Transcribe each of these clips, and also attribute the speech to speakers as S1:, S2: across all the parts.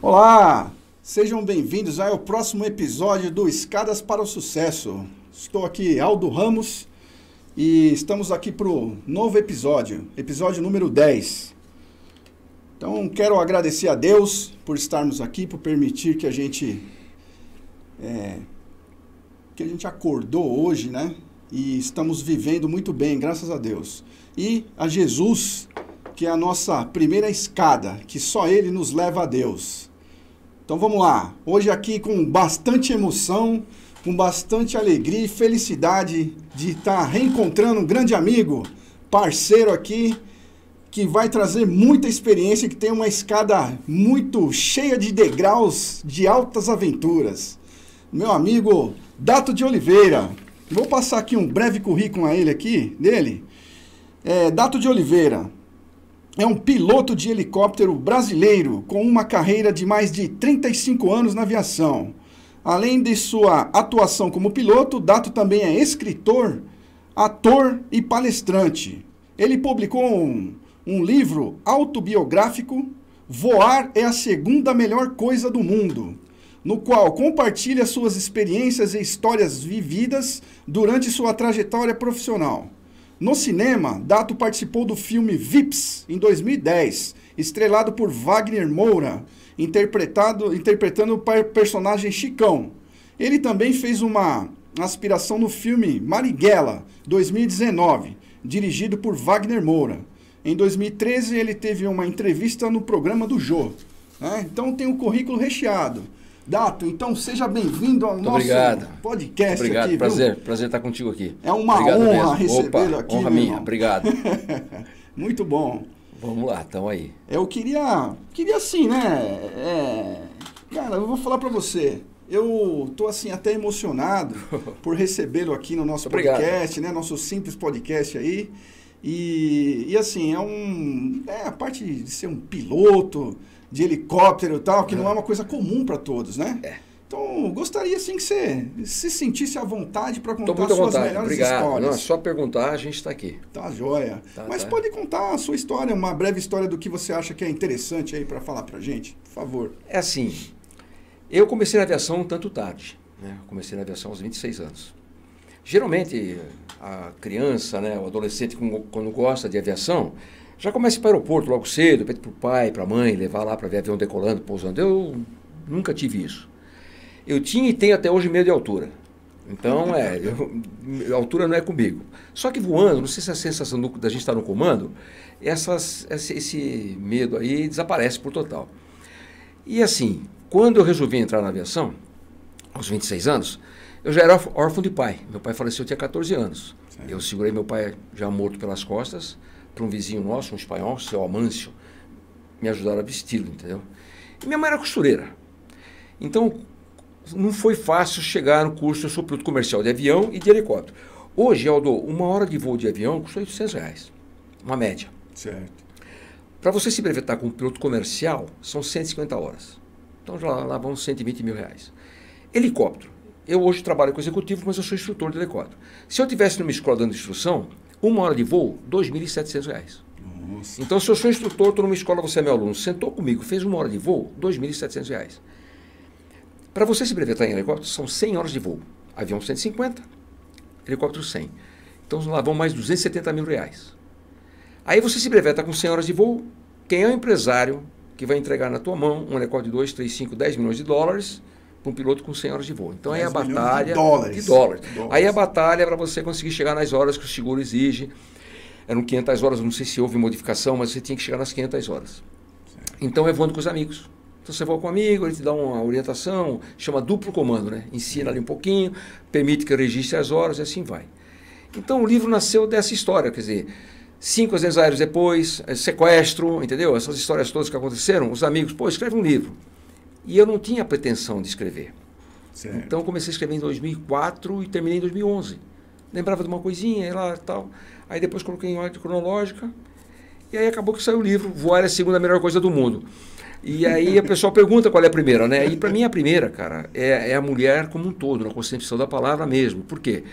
S1: Olá, sejam bem-vindos ao próximo episódio do Escadas para o Sucesso. Estou aqui, Aldo Ramos, e estamos aqui para o novo episódio número 10. Então, quero agradecer a Deus por estarmos aqui, por permitir que a gente acordou hoje, né? E estamos vivendo muito bem, graças a Deus. E a Jesus, que é a nossa primeira escada, que só Ele nos leva a Deus. Então vamos lá, hoje aqui com bastante emoção, com bastante alegria e felicidade de estar reencontrando um grande amigo, parceiro aqui, que vai trazer muita experiência, que tem uma escada muito cheia de degraus de altas aventuras. Meu amigo Dato de Oliveira. Vou passar aqui um breve currículo dele. Dato de Oliveira é um piloto de helicóptero brasileiro com uma carreira de mais de 35 anos na aviação. Além de sua atuação como piloto, Dato também é escritor, ator e palestrante. Ele publicou um livro autobiográfico, Voar é a Segunda Melhor Coisa do Mundo, no qual compartilha suas experiências e histórias vividas durante sua trajetória profissional. No cinema, Dato participou do filme Vips, em 2010, estrelado por Wagner Moura, interpretando o personagem Chicão. Ele também fez uma aspiração no filme Marighella, 2019, dirigido por Wagner Moura. Em 2013, ele teve uma entrevista no programa do Jô. Então tem um currículo recheado. Dato, então seja bem-vindo ao nosso podcast.
S2: Obrigado,
S1: aqui,
S2: prazer estar contigo aqui.
S1: É uma honra recebê-lo aqui.
S2: Honra minha, obrigado.
S1: Muito bom.
S2: Vamos lá, estamos aí.
S1: Eu queria assim, né? Cara, eu vou falar para você. Eu tô assim até emocionado por recebê-lo aqui no nosso podcast, né? Nosso simples podcast aí. E assim, a parte de ser um piloto de helicóptero e tal, que não é uma coisa comum para todos, né? Então, gostaria assim que você se sentisse à vontade para contar suas melhores histórias.
S2: Não, é só perguntar, a gente está aqui.
S1: Tá joia. Mas pode contar a sua história, uma breve história do que você acha que é interessante aí para falar para gente, por favor.
S2: É assim, eu comecei na aviação um tanto tarde, né? Comecei na aviação aos 26 anos. Geralmente, a criança, né, o adolescente, quando gosta de aviação, já começa para o aeroporto logo cedo, pede para o pai, para a mãe, levar lá para ver avião decolando, pousando. Eu nunca tive isso. Eu tinha e tenho até hoje medo de altura. Então, a altura não é comigo. Só que voando, não sei se a sensação da gente estar no comando, esse medo aí desaparece por total. E assim, quando eu resolvi entrar na aviação, aos 26 anos, eu já era órfão de pai. Meu pai faleceu, eu tinha 14 anos. Certo. Eu segurei meu pai já morto pelas costas, para um vizinho nosso, um espanhol, seu Amâncio, me ajudaram a vesti-lo, entendeu? E minha mãe era costureira. Então, não foi fácil chegar no curso. Eu sou piloto comercial de avião e de helicóptero. Hoje, Aldo, uma hora de voo de avião custa R$800, uma média.
S1: Certo.
S2: Para você se brevetar como piloto comercial, são 150 horas. Então, lá vão 120 mil reais. Helicóptero. Eu hoje trabalho com executivo, mas eu sou instrutor de helicóptero. Se eu tivesse numa escola dando instrução, uma hora de voo, R$2.700.
S1: Nossa.
S2: Então, se eu sou instrutor, estou numa escola, você é meu aluno, sentou comigo, fez uma hora de voo, R$2.700. Para você se brevetar em helicóptero, são 100 horas de voo. Avião 150, helicóptero 100. Então, lá vão mais R$270 mil. Aí você se breveta com 100 horas de voo, quem é o empresário que vai entregar na tua mão um helicóptero de 2, 3, 5, 10 milhões de dólares para um piloto com 100 horas de voo. Então, aí a batalha...
S1: De dólares.
S2: Aí a batalha é para você conseguir chegar nas horas que o seguro exige. Eram 500 horas, não sei se houve modificação, mas você tinha que chegar nas 500 horas. Certo. Então, é voando com os amigos. Então, você voa com um amigo, ele te dá uma orientação, chama duplo comando, né? Ensina ali um pouquinho, permite que registre as horas e assim vai. Então, o livro nasceu dessa história, quer dizer, 5 acidentes aéreos depois, sequestro, entendeu? Essas histórias todas que aconteceram, os amigos, escreve um livro. E eu não tinha pretensão de escrever. Certo. Então, comecei a escrever em 2004 e terminei em 2011. Lembrava de uma coisinha, lá e tal. Aí depois coloquei em ordem cronológica. E aí acabou que saiu o livro, Voar é a Segunda Melhor Coisa do Mundo. E aí a pessoa pergunta qual é a primeira, né? E para mim a primeira, cara, é a mulher como um todo, na concepção da palavra mesmo. Por quê?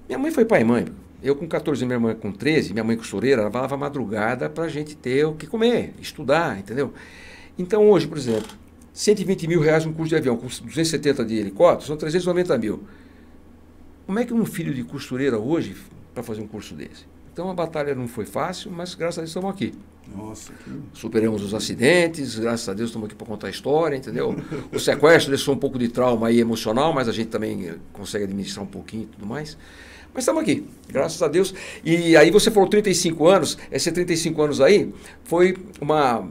S2: Minha mãe foi pai e mãe. Eu com 14, minha mãe com 13, minha mãe costureira, ela falava madrugada para a gente ter o que comer, estudar, entendeu? Então hoje, por exemplo, 120 mil reais um curso de avião, com 270 de helicóptero, são 390 mil. Como é que um filho de costureira hoje para fazer um curso desse? Então a batalha não foi fácil, mas graças a Deus estamos aqui.
S1: Nossa, que...
S2: Superamos os acidentes, graças a Deus estamos aqui para contar a história, entendeu? O sequestro deixou um pouco de trauma aí emocional, mas a gente também consegue administrar um pouquinho e tudo mais. Mas estamos aqui, graças a Deus. E aí você falou 35 anos, esses 35 anos aí foi uma...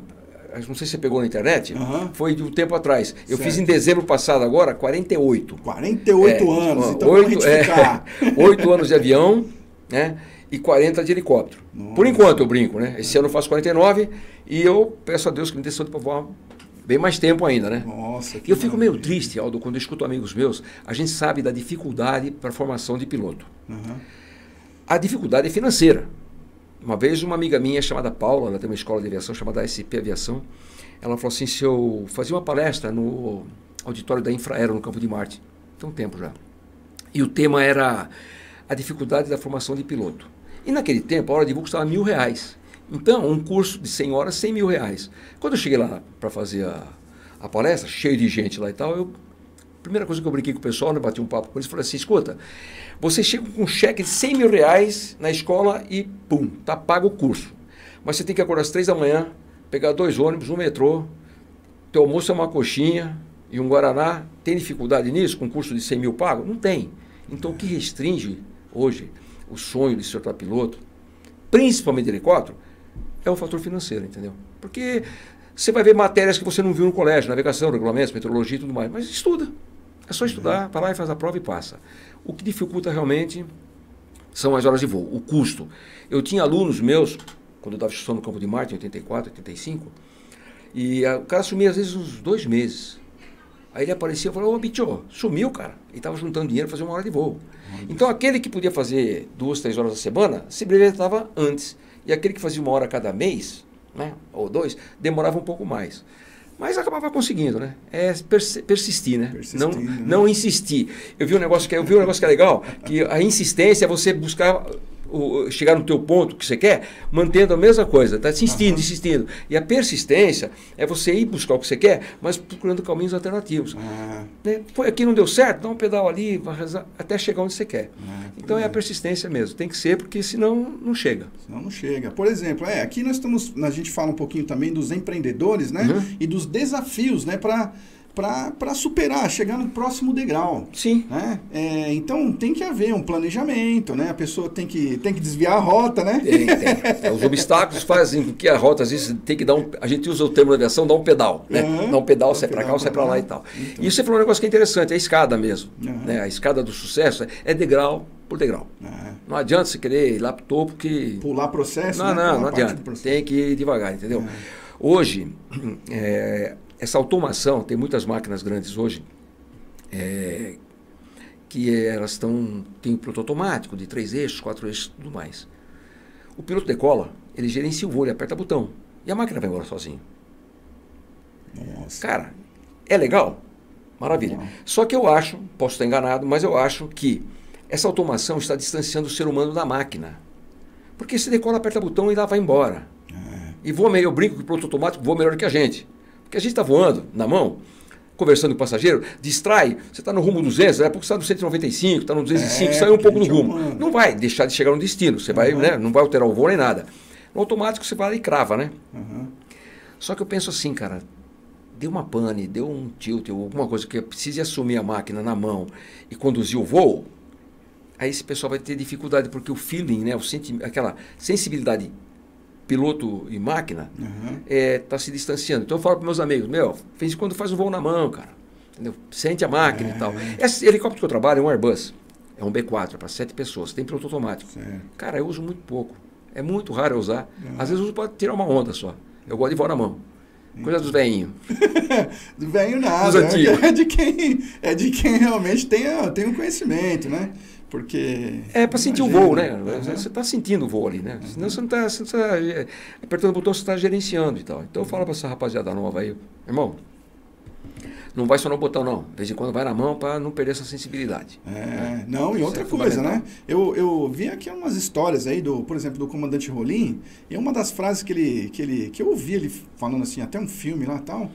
S2: Não sei se você pegou na internet, foi de um tempo atrás. Eu fiz em dezembro passado agora, 48.
S1: 48 anos, então vamos retificar.
S2: 8 anos de avião, né? E 40 de helicóptero. Nossa. Por enquanto eu brinco, né? Esse ano eu faço 49 e eu peço a Deus que me dê saúde para voar bem mais tempo ainda, né?
S1: Nossa,
S2: e eu fico meio triste, Aldo, quando eu escuto amigos meus, a gente sabe da dificuldade para a formação de piloto. A dificuldade é financeira. Uma vez uma amiga minha chamada Paula, ela tem uma escola de aviação chamada SP Aviação, ela falou assim, se eu fazia uma palestra no auditório da Infraero, no Campo de Marte, tem um tempo já, e o tema era a dificuldade da formação de piloto. E naquele tempo a hora de voo custava R$1.000. Então, um curso de 100 horas, R$100.000. Quando eu cheguei lá para fazer a palestra, cheio de gente lá e tal, a primeira coisa que eu brinquei com o pessoal, né, bati um papo com eles, falei assim, escuta, você chega com um cheque de R$100.000 na escola e pum, tá pago o curso. Mas você tem que acordar às 3 da manhã, pegar 2 ônibus, um metrô, teu almoço é uma coxinha e um guaraná. Tem dificuldade nisso, com um curso de 100 mil pago? Não tem. Então, o que restringe hoje o sonho de se tornar piloto, principalmente de helicóptero, é o fator financeiro, entendeu? Porque você vai ver matérias que você não viu no colégio, navegação, regulamentos, meteorologia e tudo mais, mas estuda. É só estudar, vai lá e faz a prova e passa. O que dificulta realmente são as horas de voo, o custo. Eu tinha alunos meus, quando eu estava estudando no Campo de Marte, em 84, 85, e o cara sumia às vezes uns 2 meses. Aí ele aparecia e falou, ô bicho, sumiu, cara. E estava juntando dinheiro para fazer 1 hora de voo. Então aquele que podia fazer 2, 3 horas a semana, se brevetava antes. E aquele que fazia 1 hora cada mês, né, ou 2, demorava um pouco mais. Mas acabava conseguindo, né? É persistir, né? Não insistir. Eu vi um negócio que é legal, que a insistência é você buscar chegar no teu ponto que você quer, mantendo a mesma coisa, tá insistindo. E a persistência é você ir buscar o que você quer, mas procurando caminhos alternativos. Né? Aqui não deu certo, dá um pedal ali, vai rezar, até chegar onde você quer. Então é a persistência mesmo, tem que ser, porque senão não chega.
S1: Senão não chega. Por exemplo, aqui a gente fala um pouquinho também dos empreendedores, né? E dos desafios, né? Para superar, chegar no próximo degrau.
S2: Sim.
S1: Né? Então tem que haver um planejamento, né? A pessoa tem que desviar a rota, né?
S2: Tem. Os obstáculos fazem com que a rota, às vezes, tem que dar a gente usa o termo da aviação, dá um pedal, né? Dá um pedal, sai para cá, sai para lá e tal. Então. E você falou um negócio que é interessante, é a escada mesmo. Né? A escada do sucesso é degrau por degrau. Não adianta você querer ir lá para o topo que...
S1: Pular processo,
S2: não adianta. Tem que ir devagar, entendeu? Hoje, essa automação, tem muitas máquinas grandes hoje, que elas tem um piloto automático de 3 eixos, 4 eixos e tudo mais. O piloto decola, ele gerencia o voo, ele aperta o botão e a máquina vai embora sozinho.
S1: Nossa.
S2: Cara, é legal? Maravilha. Só que eu acho, posso estar enganado, mas eu acho que essa automação está distanciando o ser humano da máquina. Porque se decola, aperta o botão e lá vai embora. E voa meio, eu brinco que o piloto automático voa melhor que a gente. Porque a gente está voando na mão, conversando com o passageiro, distrai, você está no rumo 200, daqui a pouco você está no 195, está no 205, sai um pouco do rumo. Não vai deixar de chegar no destino, você vai, né, não vai alterar o voo nem nada. No automático você vai lá e crava, né? Só que eu penso assim, cara, deu uma pane, deu um tilt, alguma coisa que precise assumir a máquina na mão e conduzir o voo, aí esse pessoal vai ter dificuldade, porque o feeling, né, aquela sensibilidade piloto e máquina, está se distanciando. Então eu falo para meus amigos, fez quando faz um voo na mão, cara. Entendeu? Sente a máquina e tal. Esse helicóptero que eu trabalho é um Airbus, é um B4, é para 7 pessoas, tem piloto automático. Cara, eu uso muito pouco. É muito raro eu usar. Às vezes eu uso para tirar uma onda só. Eu gosto de voar na mão. Coisa dos velhinhos.
S1: Do velhinho nada. É de quem realmente tem um conhecimento, né? Porque...
S2: É para sentir o voo, né? Você está sentindo o voo ali, né? Senão você não está apertando o botão, você está gerenciando e tal. Então eu falo para essa rapaziada nova aí, irmão, não vai só no botão não. De vez em quando vai na mão para não perder essa sensibilidade.
S1: Não, e outra coisa, né? Eu vi aqui umas histórias aí, por exemplo, do comandante Rolim, e uma das frases que eu ouvi ele falando assim, até um filme lá e tal,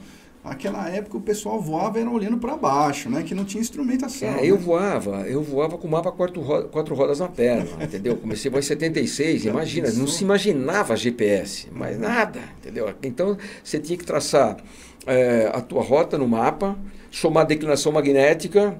S1: aquela época o pessoal voava era olhando para baixo, né? Que não tinha instrumentação.
S2: É, eu voava com o mapa quatro rodas na perna, entendeu? Comecei a voar em 76, imagina, não se imaginava GPS, mas nada, entendeu? Então você tinha que traçar a tua rota no mapa, somar a declinação magnética,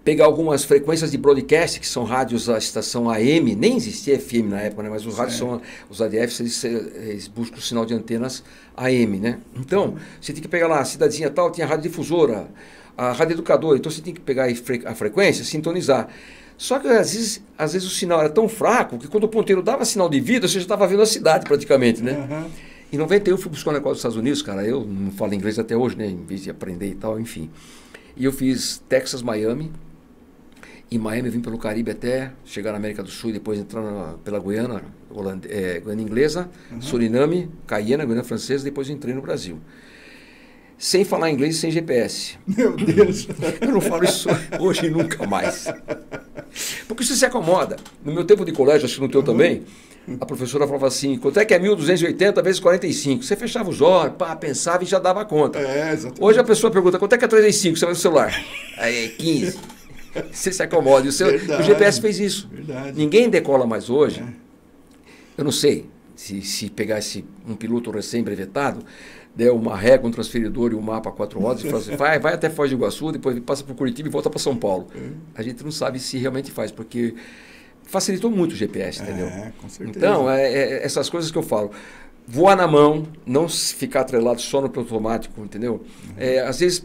S2: pegar algumas frequências de broadcast, que são rádios da estação AM, nem existia FM na época, né? Mas os rádios são, os ADFs, eles buscam o sinal de antenas AM, né? Então, você tem que pegar lá, a cidadezinha tal, tinha a radiodifusora, a radioeducadora, então você tem que pegar a frequência, sintonizar. Só que às vezes o sinal era tão fraco que quando o ponteiro dava sinal de vida, você já estava vendo a cidade praticamente, né? Em 91 eu fui buscar um negócio dos Estados Unidos, cara, eu não falo inglês até hoje, né? Em vez de aprender e tal, enfim. E eu fiz Texas, Miami. Em Miami eu vim pelo Caribe até chegar na América do Sul e depois entrar pela Guiana, Guiana Inglesa, Suriname, Cayena, Guiana Francesa, depois entrei no Brasil. Sem falar inglês e sem GPS.
S1: Meu Deus!
S2: Eu não falo isso hoje e nunca mais. Porque você se acomoda. No meu tempo de colégio, acho que no teu também, a professora falava assim, quanto é que é 1280 vezes 45? Você fechava os olhos, pensava e já dava conta.
S1: Exatamente.
S2: Hoje a pessoa pergunta, quanto é que é 35? Você vai no celular. Aí é 15. Você se acomode. O GPS fez isso.
S1: Verdade.
S2: Ninguém decola mais hoje. Eu não sei se pegasse um piloto recém-brevetado, der uma régua, um transferidor e um mapa a 4 rodas e fala assim, vai até Foz do Iguaçu, depois passa por Curitiba e volta para São Paulo. A gente não sabe se realmente faz, porque facilitou muito o GPS, entendeu?
S1: Com certeza.
S2: Então, essas coisas que eu falo. Voar na mão, não ficar atrelado só no piloto automático, entendeu? Às vezes,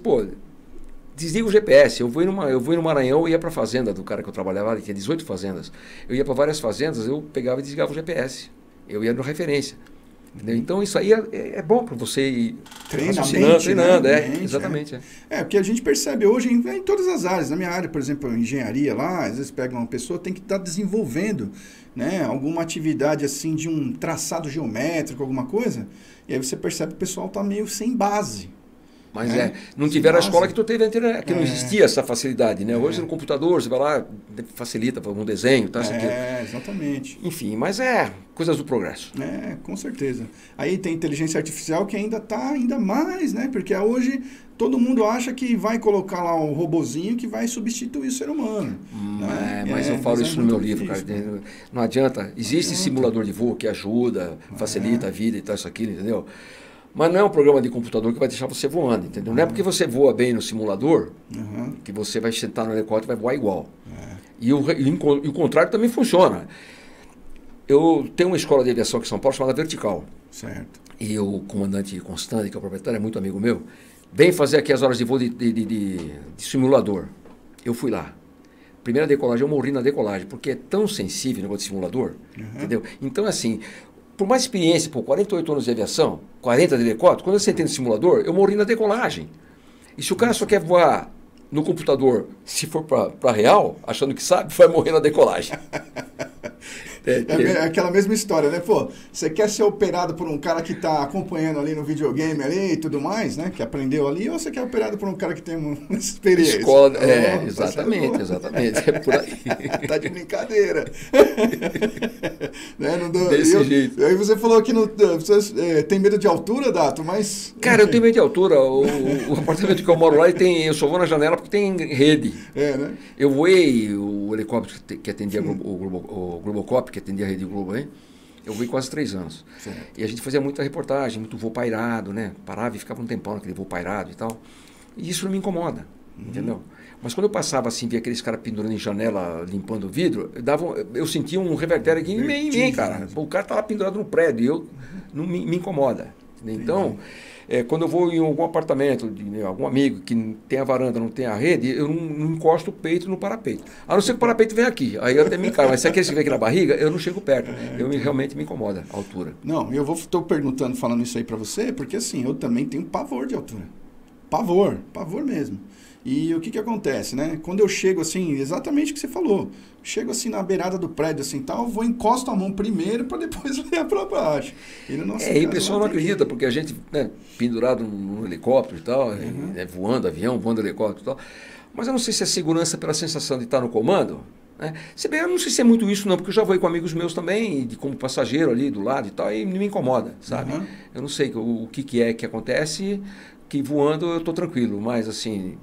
S2: desliga o GPS. Eu vou no Maranhão, eu ia para a fazenda do cara que eu trabalhava, ele tinha 18 fazendas. Eu ia para várias fazendas, eu pegava e desligava o GPS. Eu ia na referência. Entendeu? Então isso aí é bom para você ir treinando,
S1: né?
S2: Exatamente.
S1: Porque a gente percebe hoje em todas as áreas. Na minha área, por exemplo, engenharia lá, às vezes pega uma pessoa, tem que estar desenvolvendo, né, alguma atividade assim de um traçado geométrico, alguma coisa, e aí você percebe que o pessoal está meio sem base.
S2: Mas não tiveram a escola que tu teve, que não existia essa facilidade, né? Hoje no computador, você vai lá, facilita para um desenho, tá?
S1: Exatamente.
S2: Enfim, mas coisas do progresso.
S1: Com certeza. Aí tem inteligência artificial que ainda está ainda mais, né? Porque hoje todo mundo acha que vai colocar lá um robozinho que vai substituir o ser humano.
S2: Mas eu falo isso no meu livro, cara. Não adianta. Existe simulador de voo que ajuda, facilita a vida e tal, isso, aquilo, entendeu? Mas não é um programa de computador que vai deixar você voando, entendeu? Não é porque você voa bem no simulador que você vai sentar no helicóptero e vai voar igual. E o contrário também funciona. Eu tenho uma escola de aviação aqui em São Paulo chamada Vertical.
S1: Certo.
S2: E o comandante Constante, que é o proprietário, é muito amigo meu, vem fazer aqui as horas de voo de simulador. Eu fui lá. Primeira decolagem, eu morri na decolagem, porque é tão sensível o negócio de simulador, entendeu? Então, assim, por mais experiência, 48 anos de aviação, 40 de helicóptero, quando eu sentei no simulador, eu morri na decolagem. E se o cara só quer voar no computador, se for para real, achando que sabe, vai morrer na decolagem.
S1: É aquela mesma história, né? Você quer ser operado por um cara que está acompanhando ali no videogame ali e tudo mais, né? Que aprendeu ali, ou você quer operado por um cara que tem uma experiência?
S2: Escola, exatamente. É por aí.
S1: Tá de brincadeira. Né?
S2: Desse jeito.
S1: Aí você falou que você tem medo de altura, Dato, mas...
S2: Cara, eu tenho medo de altura. O apartamento que eu moro lá, eu só vou na janela porque tem rede.
S1: Né?
S2: Eu voei o helicóptero que atendia o Globocop, que atendia a Rede Globo aí, eu voei quase 3 anos.
S1: Certo.
S2: E a gente fazia muita reportagem, muito voo pairado, né? Parava e ficava um tempão naquele voo pairado e tal. E isso não me incomoda, entendeu? Mas quando eu passava assim, via aqueles caras pendurando em janela, limpando o vidro, eu sentia um revertério aqui em mim, cara. O cara estava pendurado no prédio e eu não me incomoda. Entendeu? Então, quando eu vou em algum apartamento de algum amigo que tem a varanda, não tem a rede, eu não encosto o peito no parapeito. A não ser que o parapeito venha aqui, aí eu até me encaro. Mas se aquele que vem aqui na barriga, eu não chego perto. Realmente me incomoda a altura.
S1: Não, eu estou perguntando, falando isso aí para você, porque assim, eu também tenho pavor de altura. Pavor mesmo. E o que acontece, né? Quando eu chego assim, exatamente o que você falou, chego assim na beirada do prédio, assim, tal, encosto a mão primeiro para depois olhar para baixo. E
S2: o pessoal não acredita, porque a gente, né, pendurado no helicóptero e tal, voando avião, voando helicóptero e tal, mas eu não sei se é segurança pela sensação de estar no comando, né? Se bem, eu não sei se é muito isso não, porque eu já voei com amigos meus também, como passageiro ali do lado e tal, e não me incomoda, sabe? Eu não sei o que é que acontece, que voando eu estou tranquilo, mas assim,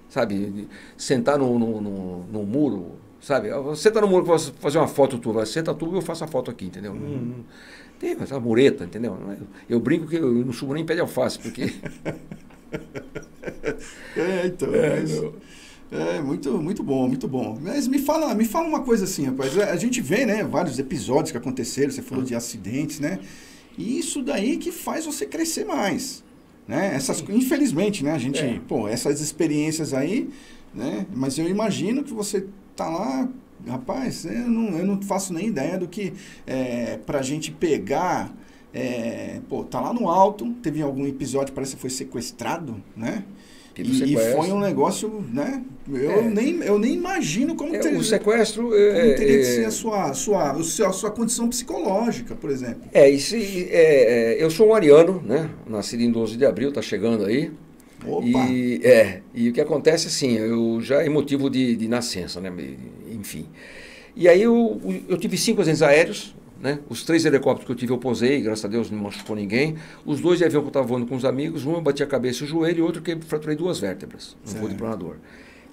S2: sabe, sentar no muro, sabe? Senta no muro que eu vou fazer uma foto tua, senta tu e eu faço a foto aqui, entendeu? Tem essa mureta, entendeu? Eu brinco que eu não subo nem pé de alface, porque...
S1: Então, muito bom, muito bom. Mas me fala uma coisa assim, rapaz. A gente vê, né, vários episódios que aconteceram, você falou de acidentes, né? E isso daí que faz você crescer mais, né? Infelizmente, né, a gente, essas experiências aí, né? Mas eu imagino que você tá lá, rapaz, eu não faço nem ideia do que pra gente pegar, tá lá no alto, teve algum episódio, parece que foi sequestrado, né? E foi um negócio, né? Eu nem imagino como
S2: o sequestro
S1: como teria que ser a sua condição psicológica, por exemplo.
S2: Eu sou um ariano, né? Nascido em 12 de abril, tá chegando aí.
S1: Opa!
S2: E o que acontece, assim, eu já é motivo de nascença, né? Enfim. E aí eu tive 5 acidentes aéreos, né? Os 3 helicópteros que eu tive eu posei, graças a Deus não machucou ninguém. Os 2 de avião que eu estava voando com os amigos, um eu bati a cabeça e o joelho e outro que fraturei 2 vértebras no voo de planador,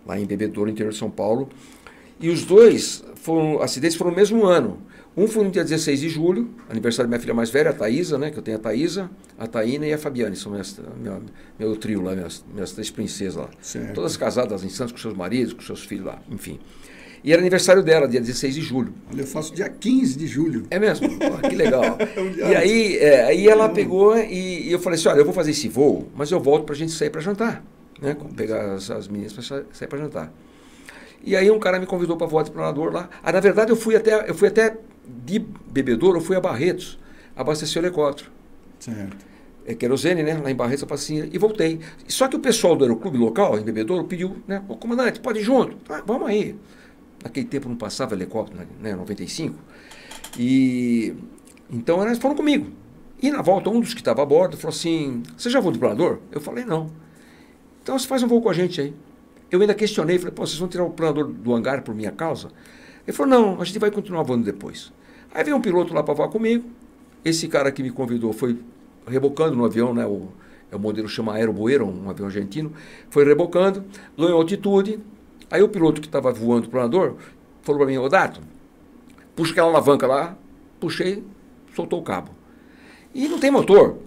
S2: lá em Bebedouro, interior de São Paulo. E os 2 acidentes foram no mesmo ano. Um foi no dia 16 de julho, aniversário da minha filha mais velha, a Thaísa, né? Que eu tenho a Thaísa, a Taína e a Fabiane, são meu trio lá, minhas 3 princesas lá.
S1: Certo.
S2: Todas casadas em Santos com seus maridos, com seus filhos lá, enfim. E era aniversário dela, dia 16 de julho.
S1: Olha, eu faço dia 15 de julho.
S2: É mesmo? Que legal. E aí ela pegou e eu falei assim, olha, eu vou fazer esse voo, mas eu volto pra gente sair para jantar, né? Pegar as meninas para sair para jantar. E aí um cara me convidou para voar de planador lá. Na verdade eu fui até de Bebedouro, eu fui a Barretos, abastecer o helicóptero.
S1: Certo.
S2: Querosene, né? Lá em Barretos, Passinha, e voltei. Só que o pessoal do aeroclube local, em Bebedouro, pediu, né? Ô, comandante, pode ir junto? Vamos aí. Naquele tempo não passava helicóptero, né? 95. E então eles foram comigo. E na volta, um dos que estava a bordo falou assim, você já voou de planador? Eu falei, não. Então você faz um voo com a gente aí. Eu ainda questionei, falei, pô, vocês vão tirar o planador do hangar por minha causa? Ele falou, não, a gente vai continuar voando depois. Aí veio um piloto lá para voar comigo. Esse cara que me convidou foi rebocando no avião, né? O modelo chama Aerobuero, um avião argentino. Foi rebocando, ganhou altitude. Aí o piloto que estava voando o planador falou para mim, ô Dato, puxa aquela alavanca lá, puxei, soltou o cabo. E não tem motor.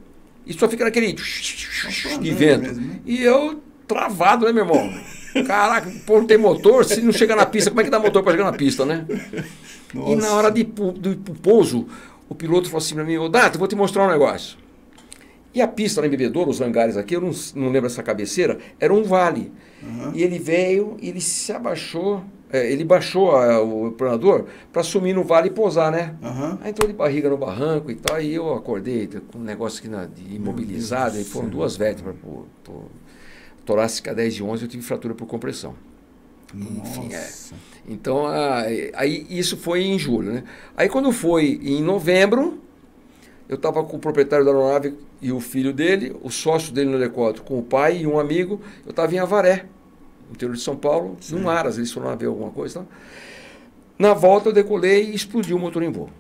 S2: E só fica naquele de vento. Mesmo, né? E eu travado, né, meu irmão? Caraca, pô, não tem motor, se não chega na pista, como é que dá motor para chegar na pista, né? Nossa. E na hora de ir pro pouso, o piloto falou assim para mim, ô Dato, vou te mostrar um negócio. E a pista lá em Bebedouro, os hangares aqui, eu não lembro essa cabeceira, era um vale. Uhum. E ele veio, ele se abaixou, ele baixou o planador para sumir no vale e pousar, né? Uhum. Aí entrou de barriga no barranco e tal, e eu acordei com um negócio aqui de imobilizado, e foram 2 vértebras por torácica 10 de 11, eu tive fratura por compressão.
S1: Nossa.
S2: Enfim, Então, aí isso foi em julho, né? Aí quando foi em novembro, eu estava com o proprietário da aeronave e o filho dele, o sócio dele no helicóptero, com o pai e um amigo. Eu estava em Avaré, no interior de São Paulo, num Aras, eles foram lá ver alguma coisa. Tá? Na volta eu decolei e explodiu o motor em voo,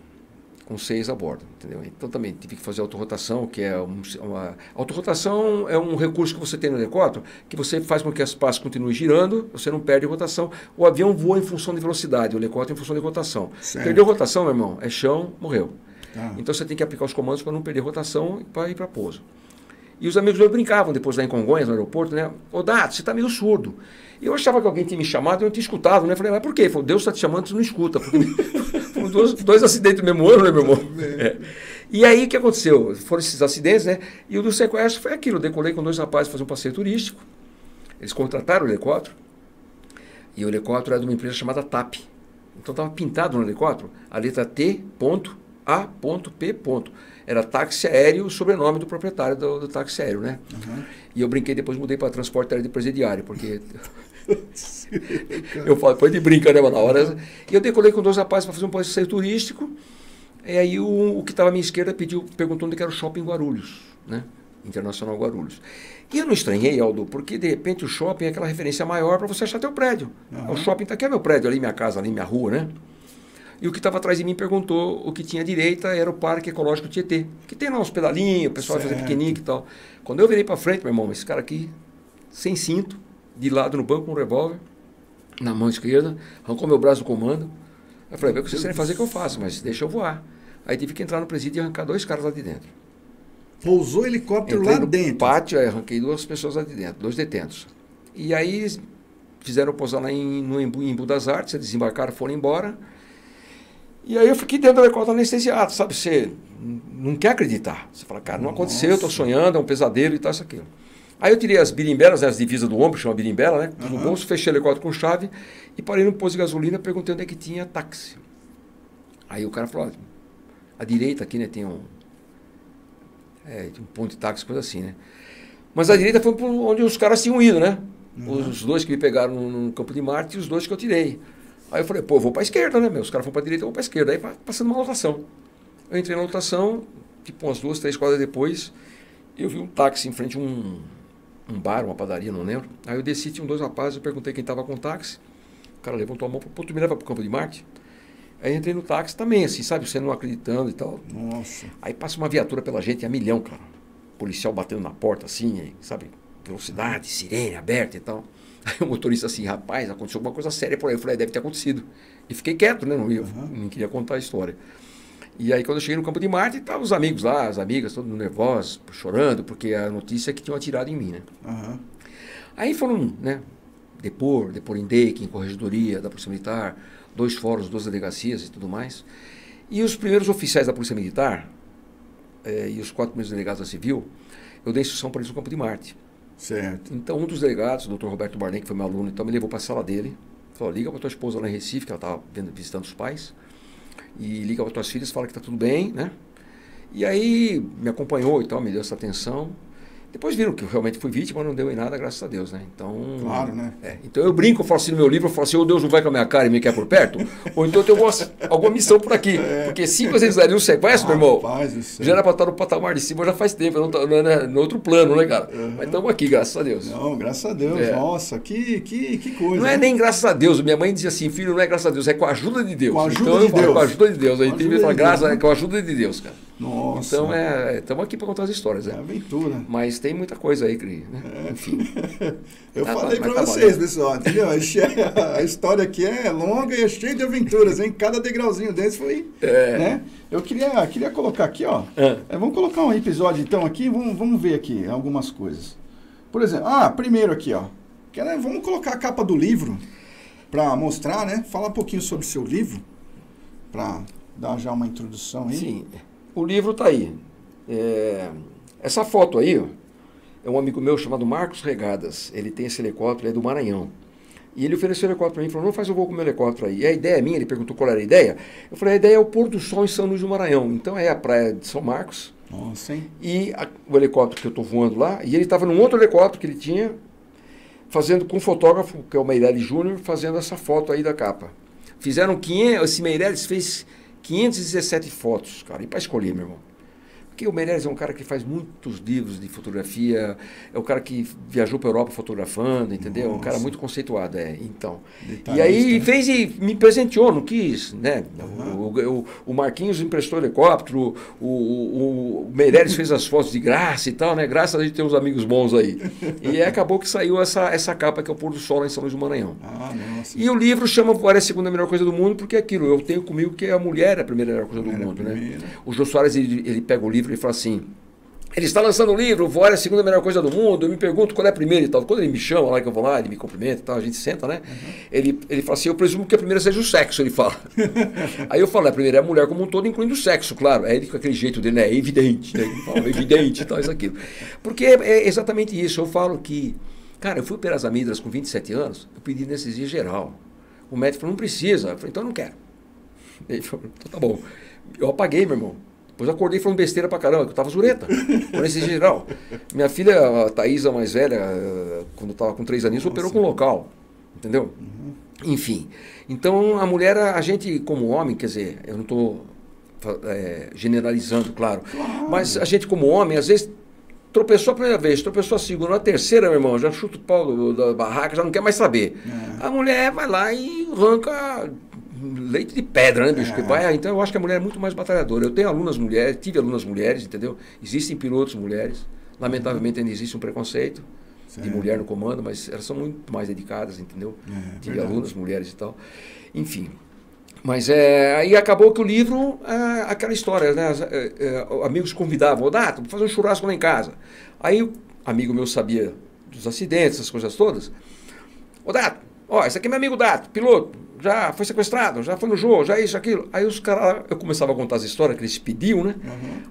S2: com 6 a bordo, entendeu? Então também tive que fazer autorrotação, que é autorrotação é um recurso que você tem no helicóptero, que você faz com que as pastas continuem girando, você não perde rotação. O avião voa em função de velocidade, o helicóptero em função de rotação. Certo. Perdeu rotação, meu irmão, é chão, morreu. Então você tem que aplicar os comandos para não perder rotação e para ir para pouso. E os amigos meus brincavam depois lá em Congonhas, no aeroporto, né? Ô Dato, você está meio surdo. E eu achava que alguém tinha me chamado e eu não tinha escutado, né? Falei, mas por quê? Ele falou, Deus está te chamando, você não escuta. Porque foram 2 acidentes no mesmo ano, né, meu irmão? E aí o que aconteceu? Foram esses acidentes, né? E o do sequestro foi aquilo. Eu decolei com 2 rapazes fazer um passeio turístico. Eles contrataram o helicóptero. E o helicóptero era de uma empresa chamada TAP. Então estava pintado no helicóptero a letra T.A.P. Era táxi aéreo, o sobrenome do proprietário do táxi aéreo, né? Uhum. E eu brinquei, depois mudei para transporte aéreo de presidiário, porque eu falo, depois de brinca, né, na hora. E eu decolei com 2 rapazes para fazer um passeio turístico, e aí o que estava à minha esquerda perguntou onde era o shopping Guarulhos, né? Internacional Guarulhos. E eu não estranhei, Aldo, porque de repente o shopping é aquela referência maior para você achar teu prédio. Uhum. O shopping está aqui, é meu prédio ali, minha casa ali, minha rua, né? e o que estava atrás de mim perguntou o que tinha à direita era o Parque Ecológico Tietê, que tem lá uns pedalinhos, o pessoal vai fazer piquenique e tal. Quando eu virei para frente, meu irmão, esse cara aqui, sem cinto, de lado no banco, com um revólver, na mão esquerda, arrancou meu braço do comando. Eu falei, o que vocês querem fazer que eu faço, mas deixa eu voar. Aí tive que entrar no presídio e arrancar 2 caras lá de dentro.
S1: Pousou o helicóptero
S2: Entrei
S1: lá
S2: no
S1: dentro?
S2: Pátio, arranquei 2 pessoas lá de dentro, 2 detentos. E aí fizeram pousar lá no Embu das Artes, eles desembarcaram, foram embora. E aí eu fiquei dentro do helicóptero anestesiado, sabe? Você não quer acreditar. Você fala, cara, não aconteceu, eu estou sonhando, é um pesadelo e tal, isso aqui. Aí eu tirei as birimbelas, né, as divisas do ombro, chama birimbela, né? No bolso, fechei o helicóptero com chave e parei no posto de gasolina, perguntei onde é que tinha táxi. Aí o cara falou, à direita aqui, né, tem um ponto de táxi, coisa assim, né? Mas a direita foi onde os caras tinham ido, né? Os 2 que me pegaram no Campo de Marte e os 2 que eu tirei. Aí eu falei, pô, eu vou para a esquerda, né, meu? Os caras foram para a direita, eu vou para a esquerda. Aí passando uma lotação. Eu entrei na lotação, tipo umas 2, 3 quadras depois, eu vi um táxi em frente a um bar, uma padaria, não lembro. Aí eu desci, tinham 2 rapazes, eu perguntei quem estava com o táxi. O cara levantou a mão, pô, tu me leva para o Campo de Marte? Aí entrei no táxi também, assim, sabe? Você não acreditando e tal.
S1: Nossa.
S2: Aí passa uma viatura pela gente a milhão, cara. Policial batendo na porta, assim, sabe? Velocidade, sirene aberta e tal. Aí o motorista assim, rapaz, aconteceu alguma coisa séria por aí. Eu falei, deve ter acontecido. E fiquei quieto, né? Não queria contar a história. E aí quando eu cheguei no Campo de Marte, estavam os amigos lá, as amigas, todos nervosos, chorando, porque a notícia é que tinham atirado em mim, né? Aí foram, né? Depor em DEIC, em Corregedoria da Polícia Militar, 2 fóruns, 2 delegacias e tudo mais. E os primeiros oficiais da Polícia Militar e os 4 primeiros delegados da Civil, eu dei instrução para eles no Campo de Marte.
S1: Certo.
S2: Então, um dos delegados, o Dr. Roberto Barney, que foi meu aluno, então, me levou para a sala dele. Falou, liga para tua esposa lá em Recife, que ela estava visitando os pais. E liga para tuas filhas, fala que está tudo bem, né? E aí me acompanhou e tal, me deu essa atenção. Depois viram que eu realmente fui vítima, não deu em nada, graças a Deus, né? Então,
S1: claro, né?
S2: Então eu brinco, eu falo assim no meu livro, eu falo assim, Deus não vai com a minha cara e me quer por perto, ou então eu tenho alguma missão por aqui. Porque 5 vezes ali um sequestro, meu irmão, já era para estar no patamar de cima, já faz tempo, eu não no outro plano, né, cara? Mas estamos aqui, graças a Deus.
S1: Não, graças a Deus, nossa, que coisa.
S2: Não é nem graças a Deus, minha mãe dizia assim, filho, não é graças a Deus, é com a ajuda de Deus.
S1: Com a ajuda de Deus.
S2: Com a ajuda de Deus, aí tem que falar, graças com a ajuda de Deus, cara.
S1: Nossa.
S2: Então, estamos aqui para contar as histórias.
S1: É aventura.
S2: Mas tem muita coisa aí, né? Enfim.
S1: Eu falei para vocês, pessoal, entendeu? A história aqui é longa e é cheia de aventuras, hein? Cada degrauzinho desse foi... Né? Eu queria colocar aqui, ó. Vamos colocar um episódio, então, aqui. Vamos ver aqui algumas coisas. Por exemplo, primeiro aqui, ó. Vamos colocar a capa do livro para mostrar, né? Falar um pouquinho sobre o seu livro, para dar já uma introdução aí.
S2: Sim. O livro está aí. Essa foto aí, ó, é um amigo meu chamado Marcos Regadas. Ele tem esse helicóptero, ele é do Maranhão. E ele ofereceu o helicóptero para mim, falou, não, faz o voo com o meu helicóptero aí. E a ideia minha, ele perguntou qual era a ideia. Eu falei, a ideia é o pôr do sol em São Luís do Maranhão. Então é a praia de São Marcos.
S1: Nossa, hein?
S2: E o helicóptero que eu estou voando lá, e ele estava num outro helicóptero que ele tinha, fazendo com um fotógrafo, que é o Meirelles Júnior, fazendo essa foto aí da capa. Fizeram esse Meirelles fez 517 fotos, cara, e para escolher, meu irmão. Porque o Meirelles é um cara que faz muitos livros de fotografia, é um cara que viajou para a Europa fotografando, entendeu? É um cara muito conceituado, então. E aí fez e me presenteou, não quis, né? O Marquinhos emprestou o helicóptero, o Meirelles fez as fotos de graça e tal, né? Graças a gente ter uns amigos bons aí. E acabou que saiu essa capa que é o pôr do sol lá em São Luís do Maranhão. E o livro chama Várias Segunda Melhor Coisa do Mundo, porque é aquilo, eu tenho comigo que a mulher é a primeira melhor coisa do mundo, né? O Jô Soares, ele pega o livro e fala assim, ele está lançando um livro, Vó é a segunda melhor coisa do mundo, eu me pergunto qual é a primeira e tal. Quando ele me chama lá, que eu vou lá, ele me cumprimenta e tal, a gente senta, né? Ele fala assim, eu presumo que a primeira seja o sexo, ele fala. Aí eu falo, a primeira é a mulher como um todo, incluindo o sexo, claro. Aí ele com aquele jeito dele, né? É evidente, né? Ele fala, evidente e tal, isso, aquilo. Porque é exatamente isso, eu falo que, cara, eu fui operar as amígdalas com 27 anos, eu pedi anestesia geral. O médico falou, não precisa. Eu falei, então eu não quero. Ele falou, então tá bom. Eu apaguei, meu irmão. Depois acordei falando besteira pra caramba, que eu tava zureta, por esse geral. Minha filha, a Thaisa, mais velha, quando eu tava com 3 aninhos, operou com local, entendeu? Enfim, então a mulher, a gente como homem, quer dizer, eu não estou generalizando, claro, mas a gente como homem, às vezes, tropeçou a primeira vez, tropeçou a segunda, a terceira, meu irmão, já chuta o pau da barraca, já não quer mais saber. A mulher vai lá e arranca leite de pedra, né, bicho? Então eu acho que a mulher é muito mais batalhadora. Eu tenho alunas mulheres, tive alunas mulheres, entendeu? Existem pilotos mulheres. Lamentavelmente ainda existe um preconceito de mulher no comando, mas elas são muito mais dedicadas, entendeu? Tive alunas mulheres e tal. Enfim. Mas aí acabou que o livro, aquela história, né? Amigos convidavam, Dato, vou fazer um churrasco lá em casa. Aí o amigo meu sabia dos acidentes, essas coisas todas. Ô Dato, ó, esse aqui é meu amigo Dato, piloto, já foi sequestrado, já foi no jogo, já isso, aquilo. Aí os caras, eu começava a contar as histórias que eles pediam, né?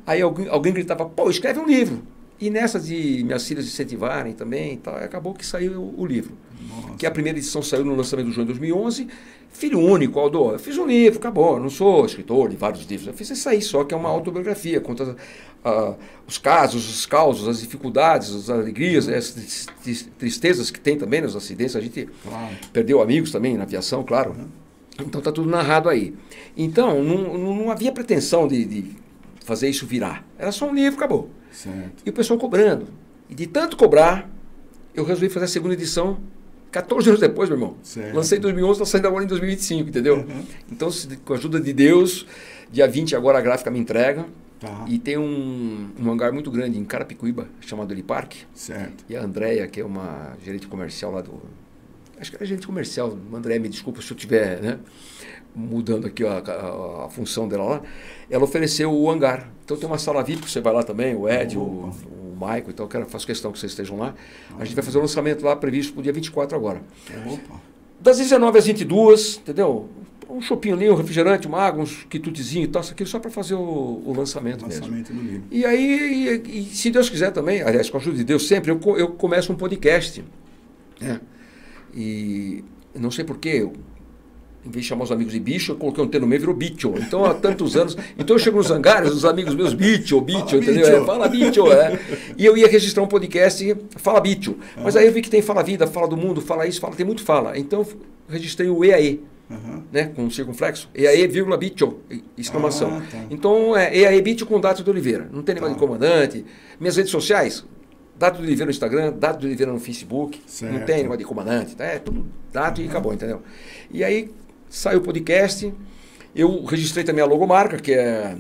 S2: Aí alguém gritava, pô, escreve um livro. E nessa de minhas filhas incentivarem também e tal, acabou que saiu o livro. Nossa. Que a primeira edição saiu no lançamento do João em 2011. Filho único, Aldo, eu fiz um livro, acabou. Não sou escritor de vários livros. Eu fiz isso aí só, que é uma autobiografia. Conta os casos, os causos, as dificuldades, as alegrias, as tristezas que tem também nos acidentes. A gente perdeu amigos também na aviação, claro. Então está tudo narrado aí. Então, não havia pretensão de fazer isso virar. Era só um livro, acabou.
S1: Certo.
S2: E o pessoal cobrando. E de tanto cobrar, eu resolvi fazer a segunda edição 14 anos depois, meu irmão.
S1: Certo.
S2: Lancei em 2011, está saindo agora em 2025, entendeu? Então, com a ajuda de Deus, dia 20 agora a gráfica me entrega. E tem um hangar muito grande em Carapicuíba, chamado Helipark.
S1: Certo.
S2: E a Andréia, que é uma gerente comercial lá do... Acho que é gerente comercial. Andréia, me desculpa se eu estiver, né, mudando aqui a função dela lá. Ela ofereceu o hangar. Então tem uma sala VIP, que você vai lá também, o Ed, o Michael, então eu faço questão que vocês estejam lá. A gente vai fazer o lançamento lá, previsto para o dia 24 agora. Das 19 às 22, entendeu? Um chopinho ali, um refrigerante, uma água, uns quitutezinhos e tal, isso aqui só para fazer o lançamento mesmo.
S1: Do livro.
S2: E aí, se Deus quiser também, aliás, com a ajuda de Deus sempre, eu começo um podcast. Né? E não sei porquê, em vez de chamar os amigos de bicho, eu coloquei um T no meio, virou bicho. Então, há tantos anos... Então, eu chego nos hangares, os amigos meus, bicho, entendeu? Fala bicho, E eu ia registrar um podcast, Fala Bicho. Mas aí eu vi que tem Fala Vida, Fala do Mundo, Fala Isso, tem muito Fala. Então, eu registrei o EAE, né? Com um circunflexo. EAE, vírgula, bicho, exclamação. Então, EAE, bicho com Dato de Oliveira. Não tem negócio de comandante. Minhas redes sociais... Dato de Oliveira no Instagram, Dato de Oliveira no Facebook. Certo. Não tem negócio de comandante. É tudo Dato e acabou, entendeu? E aí... Saiu o podcast, eu registrei também a logomarca, que é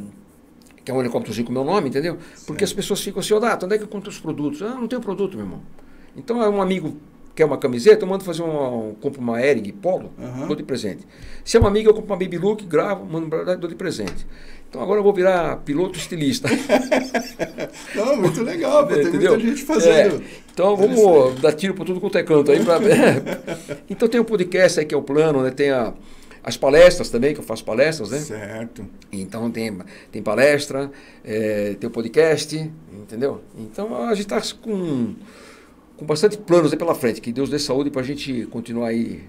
S2: um helicópterozinho com o meu nome, entendeu? Certo. Porque as pessoas ficam assim, Dato, onde é que eu compro os produtos? Não tenho produto, meu irmão. Então, é um amigo quer uma camiseta, eu mando fazer compro uma Hering Polo, dou de presente. Se é uma amiga, eu compro uma Baby Look, gravo, mando pra dou de presente. Então, agora eu vou virar piloto estilista.
S1: Não, muito legal, tem muita gente fazendo.
S2: Então, vamos dar tiro para tudo quanto é canto aí. Então, tem o podcast aí, que é o plano, né? Tem as palestras também, que eu faço palestras, né?
S1: Certo.
S2: Então, tem palestra, tem o podcast, entendeu? Então, a gente está com bastante planos aí pela frente. Que Deus dê saúde para a gente continuar aí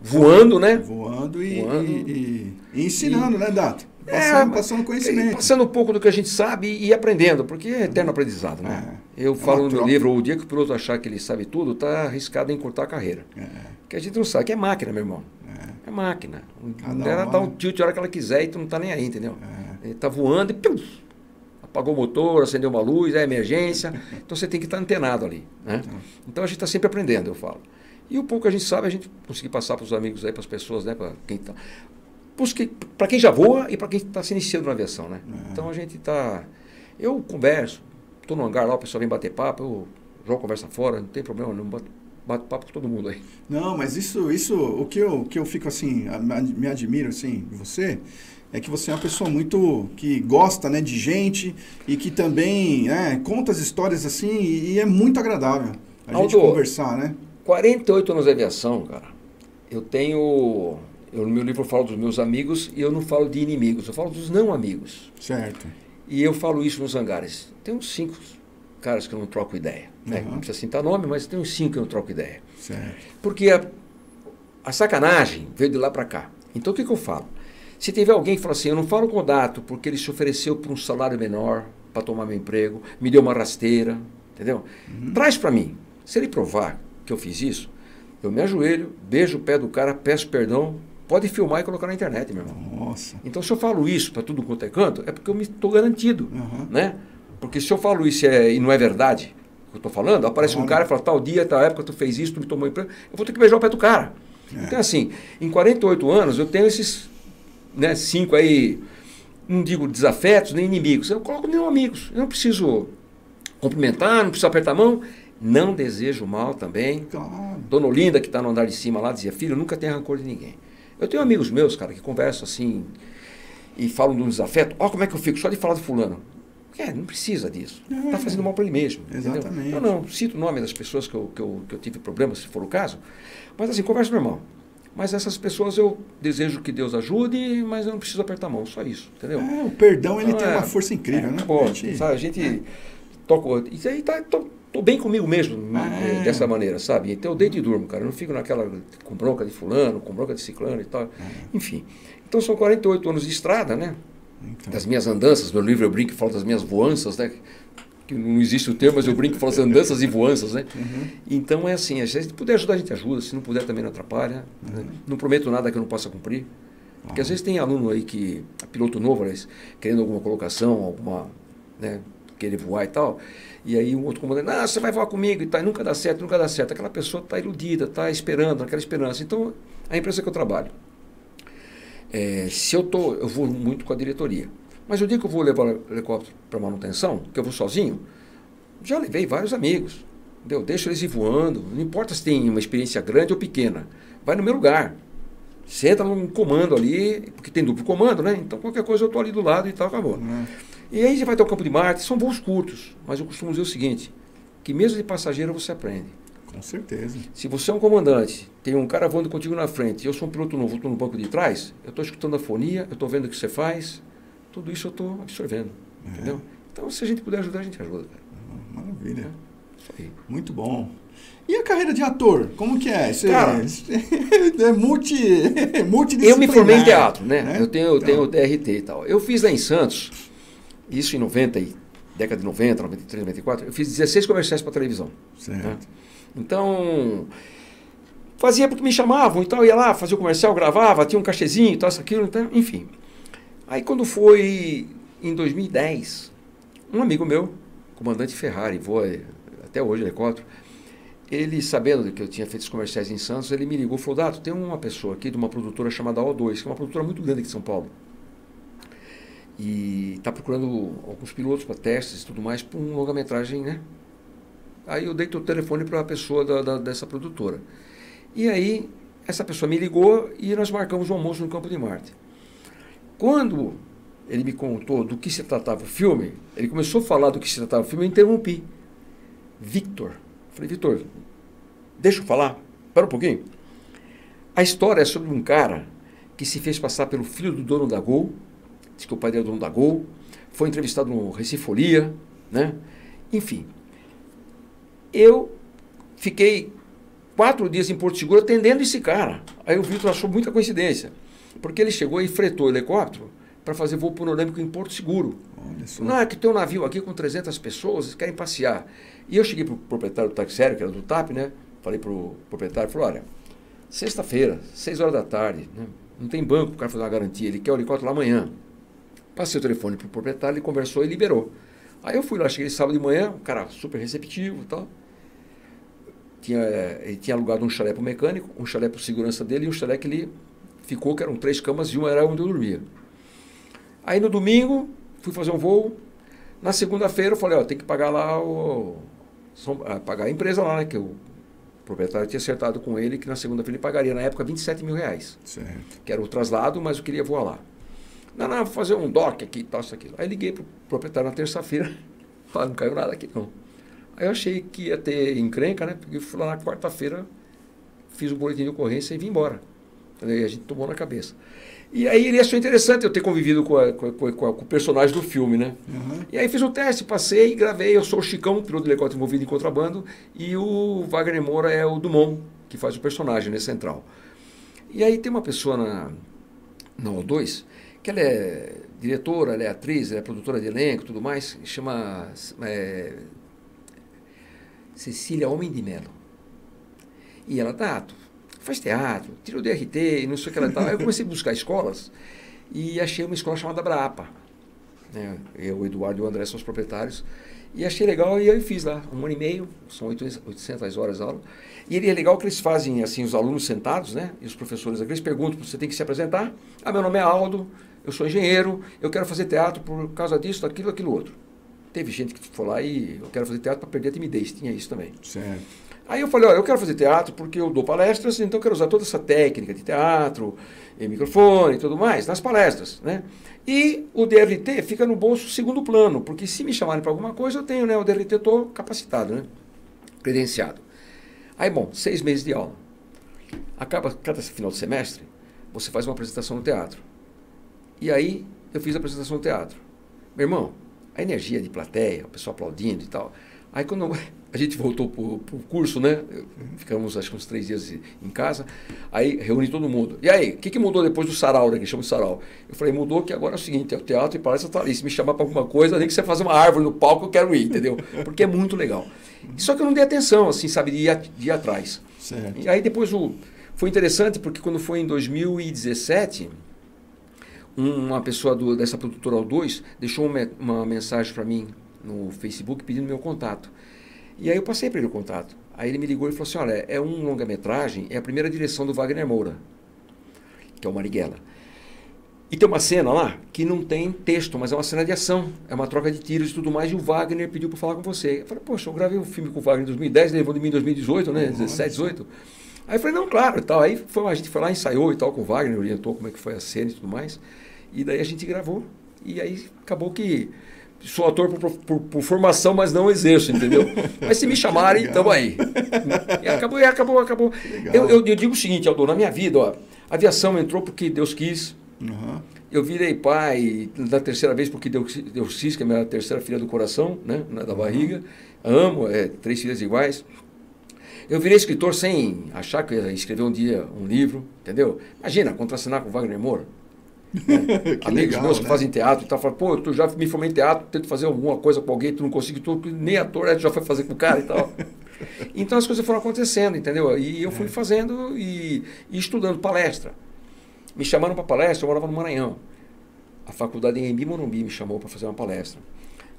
S2: voando, né?
S1: Voando e ensinando, né, Dato? Passando conhecimento.
S2: Passando um pouco do que a gente sabe e aprendendo, porque é eterno aprendizado, né? Eu falo no meu livro, o dia que o piloto achar que ele sabe tudo, está arriscado em encurtar a carreira. Porque a gente não sabe, que é máquina, meu irmão. É máquina. Ela dá um tilt a hora que ela quiser e tu não está nem aí, entendeu? Ele está voando e apagou o motor, acendeu uma luz, é emergência. Então você tem que estar antenado ali, né? Então a gente está sempre aprendendo, eu falo. E o pouco que a gente sabe, a gente conseguir passar para os amigos aí, para as pessoas, né? Para quem está... Para quem já voa e para quem está se iniciando na aviação, né? Então a gente está... Eu converso, estou no hangar lá, o pessoal vem bater papo, eu jogo conversa fora, não tem problema, não bato papo com todo mundo aí.
S1: Não, mas isso o que eu fico assim, me admiro assim, de você, é que você é uma pessoa muito que gosta, né, de gente e que também conta as histórias assim e é muito agradável a gente conversar, né?
S2: 48 anos de aviação, cara. Eu no meu livro falo dos meus amigos e eu não falo de inimigos, eu falo dos não amigos.
S1: Certo.
S2: E eu falo isso nos hangares. Tem uns 5 caras que eu não troco ideia. Né? Não precisa citar nome, mas tem uns 5 que eu não troco ideia.
S1: Certo.
S2: Porque a sacanagem veio de lá para cá. Então o que eu falo? Se tiver alguém que fala assim, eu não falo com o Dato porque ele se ofereceu por um salário menor para tomar meu emprego, me deu uma rasteira, entendeu? Traz para mim. Se ele provar que eu fiz isso, eu me ajoelho, beijo o pé do cara, peço perdão, pode filmar e colocar na internet, meu irmão.
S1: Nossa.
S2: Então, se eu falo isso para tudo quanto é canto, é porque eu estou garantido, né? Porque se eu falo isso e não é verdade o que eu estou falando, aparece um cara e fala, tal dia, tal época, tu fez isso, tu me tomou emprego, eu vou ter que beijar o pé do cara. Então, assim, em 48 anos eu tenho esses, né, 5 aí, não digo desafetos nem inimigos, eu coloco nem amigos. Eu não preciso cumprimentar, não preciso apertar a mão, não desejo mal também.
S1: Claro.
S2: Dona Olinda, que está no andar de cima lá, dizia, filho, nunca tenha rancor de ninguém. Eu tenho amigos meus, cara, que conversam assim e falam de um desafeto. Ó, como é que eu fico só de falar do fulano. Não precisa disso. Está fazendo mal para ele mesmo.
S1: Exatamente.
S2: Eu não cito o nome das pessoas que eu tive problemas, se for o caso, mas assim, conversa normal. Mas essas pessoas eu desejo que Deus ajude, mas eu não preciso apertar a mão, só isso, entendeu?
S1: O perdão ele tem uma força incrível, né?
S2: Bom, a gente toca. Isso aí tô bem comigo mesmo, dessa maneira, sabe? Então eu deito e durmo, cara. Eu não fico naquela com bronca de fulano, com bronca de ciclano e tal. Enfim. Então são 48 anos de estrada, né? Então. Das minhas andanças, meu livro eu brinco e falo das minhas voanças, né? Que não existe o termo, mas eu brinco e falo das andanças e voanças, né? Então é assim, se a gente puder ajudar, a gente ajuda, se não puder também não atrapalha. Né? Não prometo nada que eu não possa cumprir. Porque às vezes tem aluno aí que, piloto novo, aliás, querendo alguma colocação, alguma, né, querer voar e tal, e aí um outro comandante, você vai voar comigo e tal, e nunca dá certo, nunca dá certo. Aquela pessoa está iludida, está esperando, naquela esperança. Então, a empresa que eu trabalho, eu vou muito com a diretoria. Mas o dia que eu vou levar o helicóptero para manutenção, que eu vou sozinho, já levei vários amigos. Entendeu? Deixo eles ir voando. Não importa se tem uma experiência grande ou pequena. Vai no meu lugar. Senta num comando ali, porque tem duplo comando, né? Então qualquer coisa eu estou ali do lado e tal, acabou. E aí você vai ter o Campo de Marte, são voos curtos. Mas eu costumo dizer o seguinte, que mesmo de passageiro você aprende.
S1: Com certeza.
S2: Se você é um comandante, tem um cara voando contigo na frente, eu sou um piloto novo, estou no banco de trás, eu estou escutando a fonia, eu estou vendo o que você faz, tudo isso eu estou absorvendo, entendeu? Então, se a gente puder ajudar, a gente ajuda, cara.
S1: Maravilha.
S2: Isso aí.
S1: Muito bom. E a carreira de ator, como que é? Você
S2: cara,
S1: é multidisciplinar.
S2: Eu me formei em teatro, né? Eu tenho o DRT e tal. Eu fiz lá em Santos, isso em década de 90, 93, 94, eu fiz 16 comerciais para televisão.
S1: Certo.
S2: Né? Então, fazia porque me chamavam e tal, ia lá, fazia o comercial, gravava, tinha um cachezinho e tal, isso, aquilo, então, enfim. Aí quando foi em 2010, um amigo meu, comandante Ferrari, voa até hoje helicóptero, ele sabendo que eu tinha feito os comerciais em Santos, ele me ligou e falou, Dato, tem uma pessoa aqui de uma produtora chamada O2, que é uma produtora muito grande aqui de São Paulo. E está procurando alguns pilotos para testes e tudo mais para um longa-metragem, né? Aí eu dei o telefone para a pessoa dessa produtora. E aí, essa pessoa me ligou e nós marcamos um almoço no Campo de Marte. Quando ele me contou do que se tratava o filme, ele começou a falar do que se tratava o filme, eu interrompi. Victor. Falei, Victor, deixa eu falar. Espera um pouquinho. A história é sobre um cara que se fez passar pelo filho do dono da Gol, diz que o pai dele é dono da Gol, foi entrevistado no Recifolia, né? Enfim. Eu fiquei 4 dias em Porto Seguro atendendo esse cara. Aí o Vitor achou muita coincidência, porque ele chegou e fretou o helicóptero para fazer voo panorâmico em Porto Seguro.
S1: Olha só.
S2: Não, é que tem um navio aqui com 300 pessoas, eles querem passear. E eu cheguei para o proprietário do táxi aéreo, que era do TAP, né? Falei para o proprietário, falei, olha, sexta-feira, 6 horas da tarde, né? Não tem banco para o cara fazer uma garantia, ele quer o helicóptero lá amanhã. Passei o telefone para o proprietário, ele conversou e liberou. Aí eu fui lá, cheguei sábado de manhã, um cara super receptivo e tal. Ele tinha alugado um chalé para o mecânico, um chalé para o segurança dele e um chalé que ele ficou, que eram 3 camas e uma era onde eu dormia. Aí no domingo, fui fazer um voo. Na segunda-feira eu falei, tem que pagar lá pagar a empresa lá, né? Que o proprietário tinha acertado com ele que na segunda-feira ele pagaria, na época, R$27 mil.
S1: Certo.
S2: Que era o traslado, mas eu queria voar lá. Não, vou fazer um dock aqui e tal, isso aqui. Aí liguei para o proprietário na terça-feira, falei, não caiu nada aqui não. Aí eu achei que ia ter encrenca, né? Porque fui lá na quarta-feira, fiz o boletim de ocorrência e vim embora. Aí a gente tomou na cabeça. E aí ele achou interessante eu ter convivido com o personagem do filme, né?
S1: Uhum.
S2: E aí fiz o teste, passei, gravei. Eu sou o Chicão, piloto de helicóptero envolvido em contrabando, e o Wagner Moura é o Dumont, que faz o personagem, né, central. E aí tem uma pessoa na O2, que ela é diretora, ela é atriz, ela é produtora de elenco, tudo mais, chama Cecília Homem de Melo. E ela, faz teatro, tira o DRT, não sei o que ela tal. Aí eu comecei a buscar escolas e achei uma escola chamada Brapa. Né? Eu, o Eduardo e o André são os proprietários. E achei legal e aí fiz lá, 1 ano e meio, são 800 horas de aula. E ele é legal que eles fazem assim, os alunos sentados, né? E os professores aqui, eles perguntam, você tem que se apresentar. Ah, meu nome é Aldo, eu sou engenheiro, eu quero fazer teatro por causa disso, daquilo, aquilo outro. Teve gente que foi lá e eu quero fazer teatro para perder a timidez, tinha isso também.
S1: Certo.
S2: Aí eu falei, olha, eu quero fazer teatro porque eu dou palestras, então eu quero usar toda essa técnica de teatro, microfone e tudo mais, nas palestras, né? E o DRT fica no bolso segundo plano, porque se me chamarem para alguma coisa, eu tenho, né? O DRT eu estou capacitado, né? Credenciado. Aí, bom, 6 meses de aula. Acaba, cada final de semestre, você faz uma apresentação no teatro. E aí, eu fiz a apresentação no teatro. Meu irmão, a energia de plateia, o pessoal aplaudindo e tal. Aí, quando a gente voltou para o curso, né? Ficamos, acho que uns 3 dias em casa. Aí, reuni todo mundo. E aí, o que mudou depois do sarau, né? Que chama de sarau? Eu falei, mudou que agora é o seguinte, é o teatro e palestra tá ali. Se me chamar para alguma coisa, nem que você faça uma árvore no palco, eu quero ir, entendeu? Porque é muito legal. Só que eu não dei atenção, assim, sabe, de ir atrás.
S1: Certo.
S2: E aí, depois, foi interessante, porque quando foi em 2017... uma pessoa dessa produtora O2 deixou uma mensagem para mim no Facebook pedindo meu contato. E aí eu passei para ele o contato. Aí ele me ligou e falou assim, olha, é um longa-metragem, é a primeira direção do Wagner Moura, que é o Marighella. E tem uma cena lá que não tem texto, mas é uma cena de ação, é uma troca de tiros e tudo mais, e o Wagner pediu para falar com você. Eu falei, poxa, eu gravei um filme com o Wagner em 2010, ele levou de mim em 2018, né, 17, 18. Aí eu falei, não, claro, e tal. Aí a gente foi lá, ensaiou e tal com o Wagner, orientou como é que foi a cena e tudo mais. E daí a gente gravou. E aí acabou que sou ator por formação, mas não exerço, entendeu? Mas se me chamarem, estamos aí. E acabou. Eu digo o seguinte, Aldo, na minha vida, ó, a aviação entrou porque Deus quis.
S1: Uhum.
S2: Eu virei pai da terceira vez porque Deus quis, que é a minha terceira filha do coração, né, da barriga. Amo, 3 filhas iguais. Eu virei escritor sem achar que ia escrever um dia um livro, entendeu? Imagina, contracenar com Wagner Moura. Amigos
S1: legal,
S2: meus que
S1: né?
S2: fazem teatro e tal, falam, pô, tu já me formei em teatro, tento fazer alguma coisa com alguém, tu não consegue, tu nem ator, tu já foi fazer com o cara e tal. Então as coisas foram acontecendo, entendeu? E eu fui fazendo e estudando palestra. Me chamaram para palestra, eu morava no Maranhão. A faculdade em Morumbi me chamou para fazer uma palestra.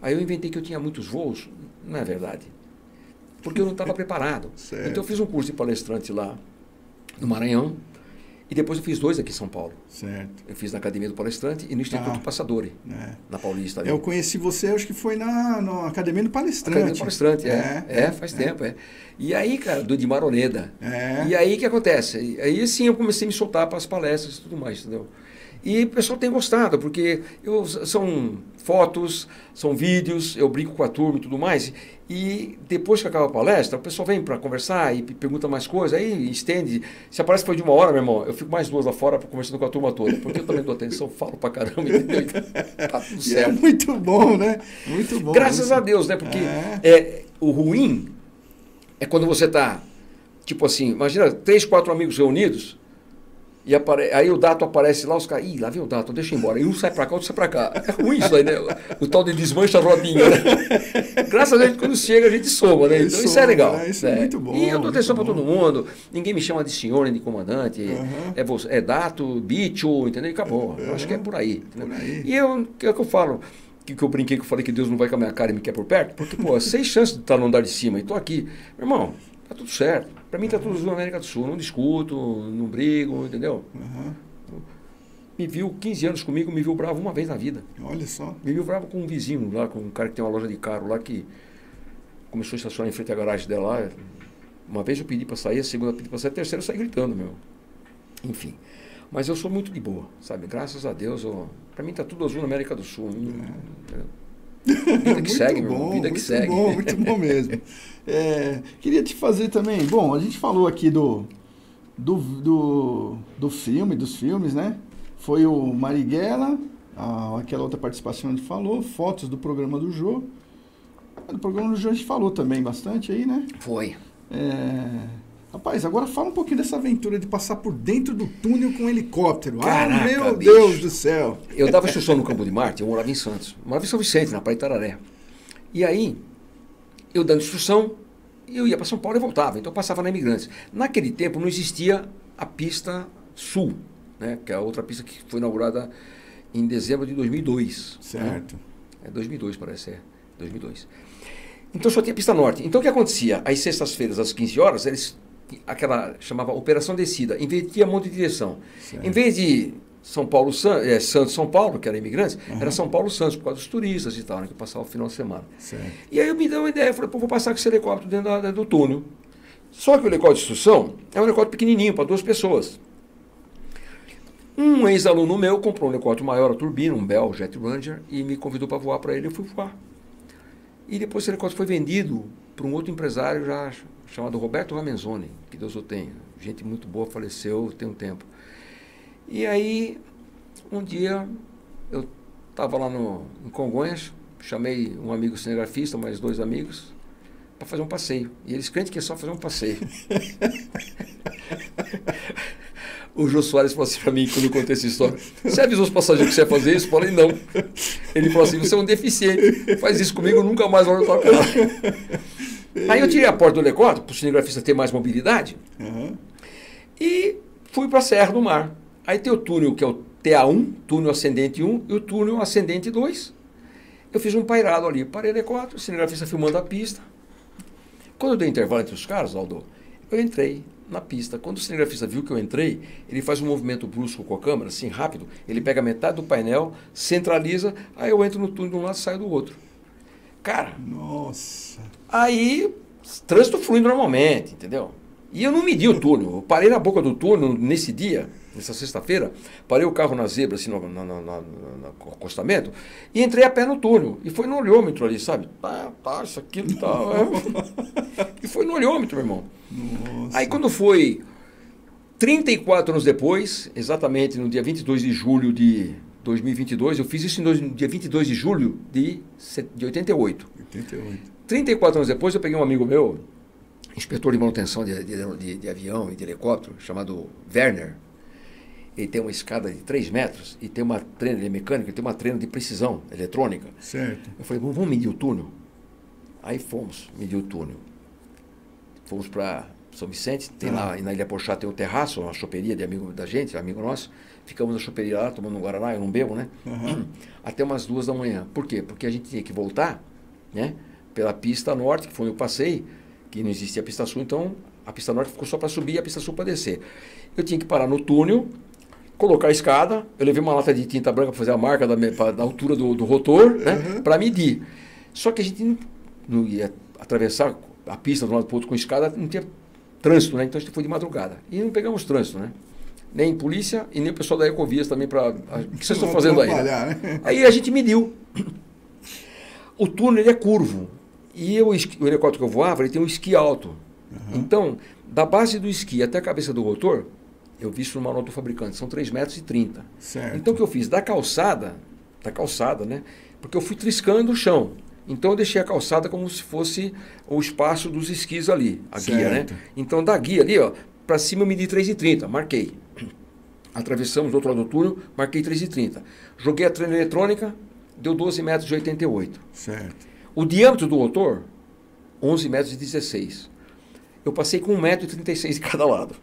S2: Aí eu inventei que eu tinha muitos voos, não é verdade. Porque eu não estava preparado.
S1: Certo.
S2: Então eu fiz um curso de palestrante lá no Maranhão. E depois eu fiz 2 aqui em São Paulo.
S1: Certo.
S2: Eu fiz na Academia do Palestrante e no Instituto Passadori, na Paulista. Ali.
S1: Eu conheci você, acho que foi na Academia do Palestrante.
S2: Academia do Palestrante, faz tempo. E aí, cara, do Edmar Oleda. E aí, o que acontece? Aí, sim, eu comecei a me soltar para as palestras e tudo mais, entendeu? E o pessoal tem gostado, porque são fotos, são vídeos, eu brinco com a turma e tudo mais. E depois que acaba a palestra, o pessoal vem para conversar e pergunta mais coisas, aí estende. Se a palestra foi de 1 hora, meu irmão, eu fico mais 2 lá fora conversando com a turma toda, porque eu também dou atenção, falo pra caramba, entendeu? Tá tudo certo.
S1: É muito bom, né? Muito bom.
S2: Graças a Deus, né? Porque o ruim é quando você tá, tipo assim, imagina 3, 4 amigos reunidos, e aí o Dato aparece lá, os caras, ih, lá vem o Dato, deixa eu ir embora. E um sai pra cá, outro sai pra cá. É ruim isso aí, né? O tal de desmancha a rodinha, né? Graças a Deus, quando chega, a gente soma, né? Então isso é legal.
S1: Isso é muito bom.
S2: E eu dou atenção pra todo mundo. Ninguém me chama de senhor nem de comandante. É Dato, bicho, entendeu? E acabou. Eu acho que é por aí. E o que eu falo? Que eu brinquei, que eu falei que Deus não vai com a minha cara e me quer por perto? Porque, pô, 6 chances de estar no andar de cima e tô aqui. Meu irmão, tá tudo certo. Para mim tá tudo na América do Sul. Não discuto, não brigo, entendeu? Me viu 15 anos comigo, me viu bravo uma vez na vida.
S1: Olha só.
S2: Me viu bravo com um vizinho lá, com um cara que tem uma loja de carro lá, que começou a estacionar em frente à garagem dela lá. Uma vez eu pedi para sair, a segunda eu pedi para sair, a terceira eu saí gritando, meu. Enfim. Mas eu sou muito de boa, sabe? Graças a Deus, para mim tá tudo azul na América do Sul. Vida que segue, meu irmão. Vida que segue.
S1: Muito bom mesmo. Queria te fazer também. Bom, a gente falou aqui do filme, dos filmes, né? Foi o Marighella, aquela outra participação a gente falou, fotos do programa do Jô. Do programa do Jô a gente falou também bastante aí, né?
S2: Foi.
S1: Rapaz, agora fala um pouquinho dessa aventura de passar por dentro do túnel com um helicóptero.
S2: Caraca,
S1: meu
S2: bicho.
S1: Deus do céu!
S2: Eu dava instrução no Campo de Marte, eu morava em Santos. Morava em São Vicente, na Praia de Itararé. E aí, eu dando instrução, eu ia para São Paulo e voltava. Então eu passava na Imigrantes. Naquele tempo não existia a pista Sul, né? Que é a outra pista que foi inaugurada em dezembro de 2002.
S1: Certo.
S2: Né? 2002 parece, 2002. Então só tinha pista norte. Então o que acontecia? Às sextas-feiras, às 15 horas, aquela chamava Operação Descida, invertia um monte de direção.
S1: Certo.
S2: Em vez de Santos, São Paulo, que era imigrantes, era São Paulo, Santos, por causa dos turistas e tal, né, que passavam o final de semana.
S1: Certo.
S2: E aí eu me dei uma ideia, falei, pô, vou passar com esse helicóptero dentro do túnel. Só que o helicóptero de instrução é um helicóptero pequenininho, para 2 pessoas. Um ex-aluno meu comprou um helicóptero maior, a turbina, um Bell Jet Ranger, e me convidou para voar para ele, eu fui voar. E depois esse helicóptero foi vendido para um outro empresário já chamado Roberto Ramenzoni, que Deus o tenha. Gente muito boa, faleceu tem um tempo. E aí, um dia, eu estava lá em Congonhas, chamei um amigo cinegrafista, mais 2 amigos, para fazer um passeio. E eles crentes que é só fazer um passeio. O Jô Soares falou assim para mim, quando eu contei essa história, você avisou os passageiros que você ia fazer isso? Eu falei, não. Ele falou assim, você é um deficiente, faz isso comigo, nunca mais olho na tua cara. Aí eu tirei a porta do helicóptero, para o cinegrafista ter mais mobilidade, e fui para a Serra do Mar. Aí tem o túnel, que é o TA1, túnel ascendente 1, e o túnel ascendente 2. Eu fiz um pairado ali, parei o helicóptero, o cinegrafista filmando a pista. Quando eu dei intervalo entre os caras, Aldo, eu entrei na pista. Quando o cinegrafista viu que eu entrei, ele faz um movimento brusco com a câmera, assim, rápido. Ele pega metade do painel, centraliza, aí eu entro no túnel de um lado e saio do outro. Cara,
S1: nossa.
S2: Aí, trânsito fluindo normalmente, entendeu? E eu não medi o túnel. Eu parei na boca do túnel nesse dia, nessa sexta-feira, parei o carro na zebra, assim, no acostamento, e entrei a pé no túnel. E foi no olhômetro ali, sabe? Tá, isso, aquilo, tá. E foi no olhômetro, meu irmão.
S1: Nossa.
S2: Aí quando foi 34 anos depois, exatamente no dia 22 de julho de 2022, eu fiz isso no dia 22 de julho de 88. 34 anos depois, eu peguei um amigo meu, inspetor de manutenção de avião e de helicóptero, chamado Werner. Ele tem uma escada de 3 metros e tem uma treina, ele é mecânico, ele tem uma treina de precisão eletrônica.
S1: Certo.
S2: Eu falei, vamos medir o túnel? Aí fomos medir o túnel. Fomos para São Vicente, tem lá na Ilha Porchá tem um terraço, uma choperia de amigo da gente, amigo nosso. Ficamos na choperia lá, tomando um Guaraná, eu não bebo, né? Até umas 2 da manhã. Por quê? Porque a gente tinha que voltar, né? Pela pista norte, que foi onde eu passei, que não existia a pista sul, então a pista norte ficou só para subir e a pista sul para descer. Eu tinha que parar no túnel, colocar a escada, eu levei uma lata de tinta branca para fazer a marca da altura do rotor, né? Para medir. Só que a gente não ia atravessar a pista de um lado para o outro com escada, não tinha trânsito, né? Então a gente foi de madrugada. E não pegamos trânsito, né? Nem polícia e nem o pessoal da Ecovias também para... O que vocês estão fazendo aí? Né? Aí a gente mediu. O túnel ele é curvo. E o helicóptero que eu voava, ele tem um esqui alto. Então, da base do esqui até a cabeça do rotor, eu vi isso no manual do fabricante, são 3,30 metros.
S1: Certo.
S2: Então o que eu fiz? Da calçada, né? Porque eu fui triscando o chão. Então eu deixei a calçada como se fosse o espaço dos esquis ali, a guia, né? Então da guia ali, ó, para cima eu medi 3,30, marquei. Atravessamos do outro lado do túnel, marquei 3,30. Joguei a treina eletrônica, deu 12,88 metros.
S1: Certo.
S2: O diâmetro do rotor, 11,16 metros. Eu passei com 1,36 metros de cada lado.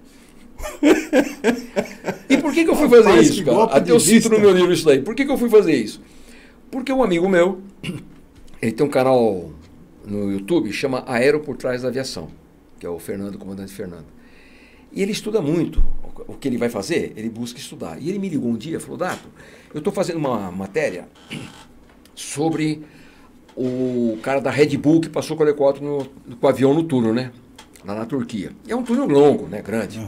S2: E por que eu fui fazer isso, cara? Até eu cito no meu livro isso daí. Por que eu fui fazer isso? Porque um amigo meu, ele tem um canal no YouTube, chama Aero por Trás da Aviação, que é o Fernando, comandante Fernando. E ele estuda muito o que ele vai fazer, ele busca estudar. E ele me ligou um dia e falou, Dato, eu estou fazendo uma matéria sobre o cara da Red Bull que passou com o helicóptero com o avião no túnel, né? Lá na Turquia. E é um túnel longo, né? Grande.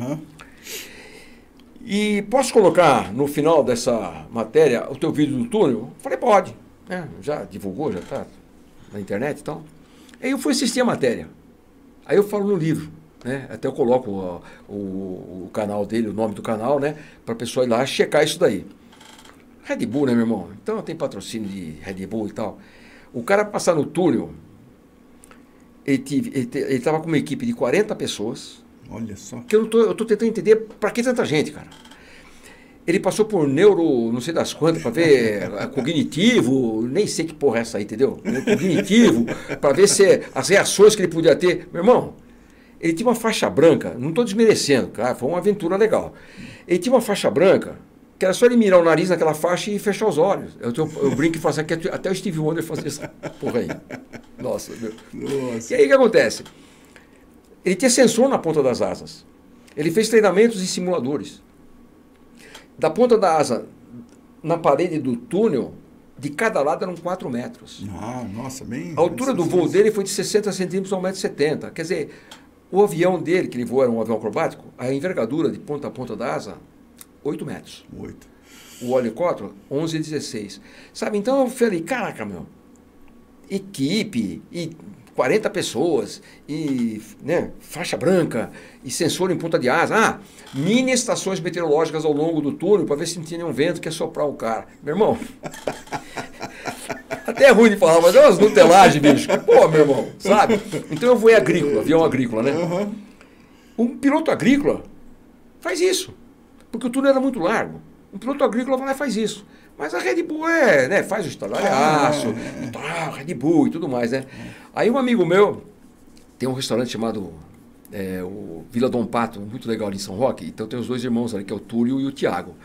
S2: E posso colocar no final dessa matéria o teu vídeo do túnel? Eu falei, pode. Já divulgou, já está na internet e tal. Aí eu fui assistir a matéria. Aí eu falo no livro, né? Até eu coloco o canal dele, o nome do canal, né? Para a pessoa ir lá checar isso daí. Red Bull, né, meu irmão? Então tem patrocínio de Red Bull e tal. O cara passar no túnel, ele estava com uma equipe de 40 pessoas.
S1: Olha só.
S2: Que eu tô tentando entender para que tanta gente, cara. Ele passou por neuro, não sei das quantas, para ver cognitivo, nem sei que porra é essa aí, entendeu? Cognitivo, para ver se as reações que ele podia ter. Meu irmão, ele tinha uma faixa branca, não estou desmerecendo, cara, foi uma aventura legal. Ele tinha uma faixa branca que era só ele mirar o nariz naquela faixa e fechar os olhos. Eu brinco e falo assim, que até o Steve Wonder fazia essa porra aí. Nossa, meu.
S1: Nossa.
S2: E aí o que acontece? Ele tinha sensor na ponta das asas. Ele fez treinamentos em simuladores. Da ponta da asa, na parede do túnel, de cada lado eram 4 metros.
S1: Ah, nossa, bem...
S2: A altura do voo dele foi de 60 centímetros a 1,70 m. Quer dizer, o avião dele, que ele voou, era um avião acrobático, a envergadura de ponta a ponta da asa, 8 metros.
S1: 8.
S2: O helicóptero, 11 e 16. Sabe, então eu falei, caraca, meu, equipe, e 40 pessoas, e né, faixa branca, e sensor em ponta de asa. Ah, mini estações meteorológicas ao longo do túnel, para ver se não tinha nenhum vento que ia soprar o cara. Meu irmão, até é ruim de falar, mas é umas nutelagens, bicho. Pô, meu irmão, sabe? Então eu voei agrícola, avião agrícola, né?
S1: Uhum.
S2: Um piloto agrícola faz isso, porque o túnel era muito largo. Um piloto agrícola vai lá e faz isso. Mas a Red Bull né, faz o estardalhaço, e tal, Red Bull e tudo mais, né? Aí um amigo meu tem um restaurante chamado o Vila Dom Pato, muito legal ali em São Roque. Então tem os 2 irmãos ali, que é o Túlio e o Tiago,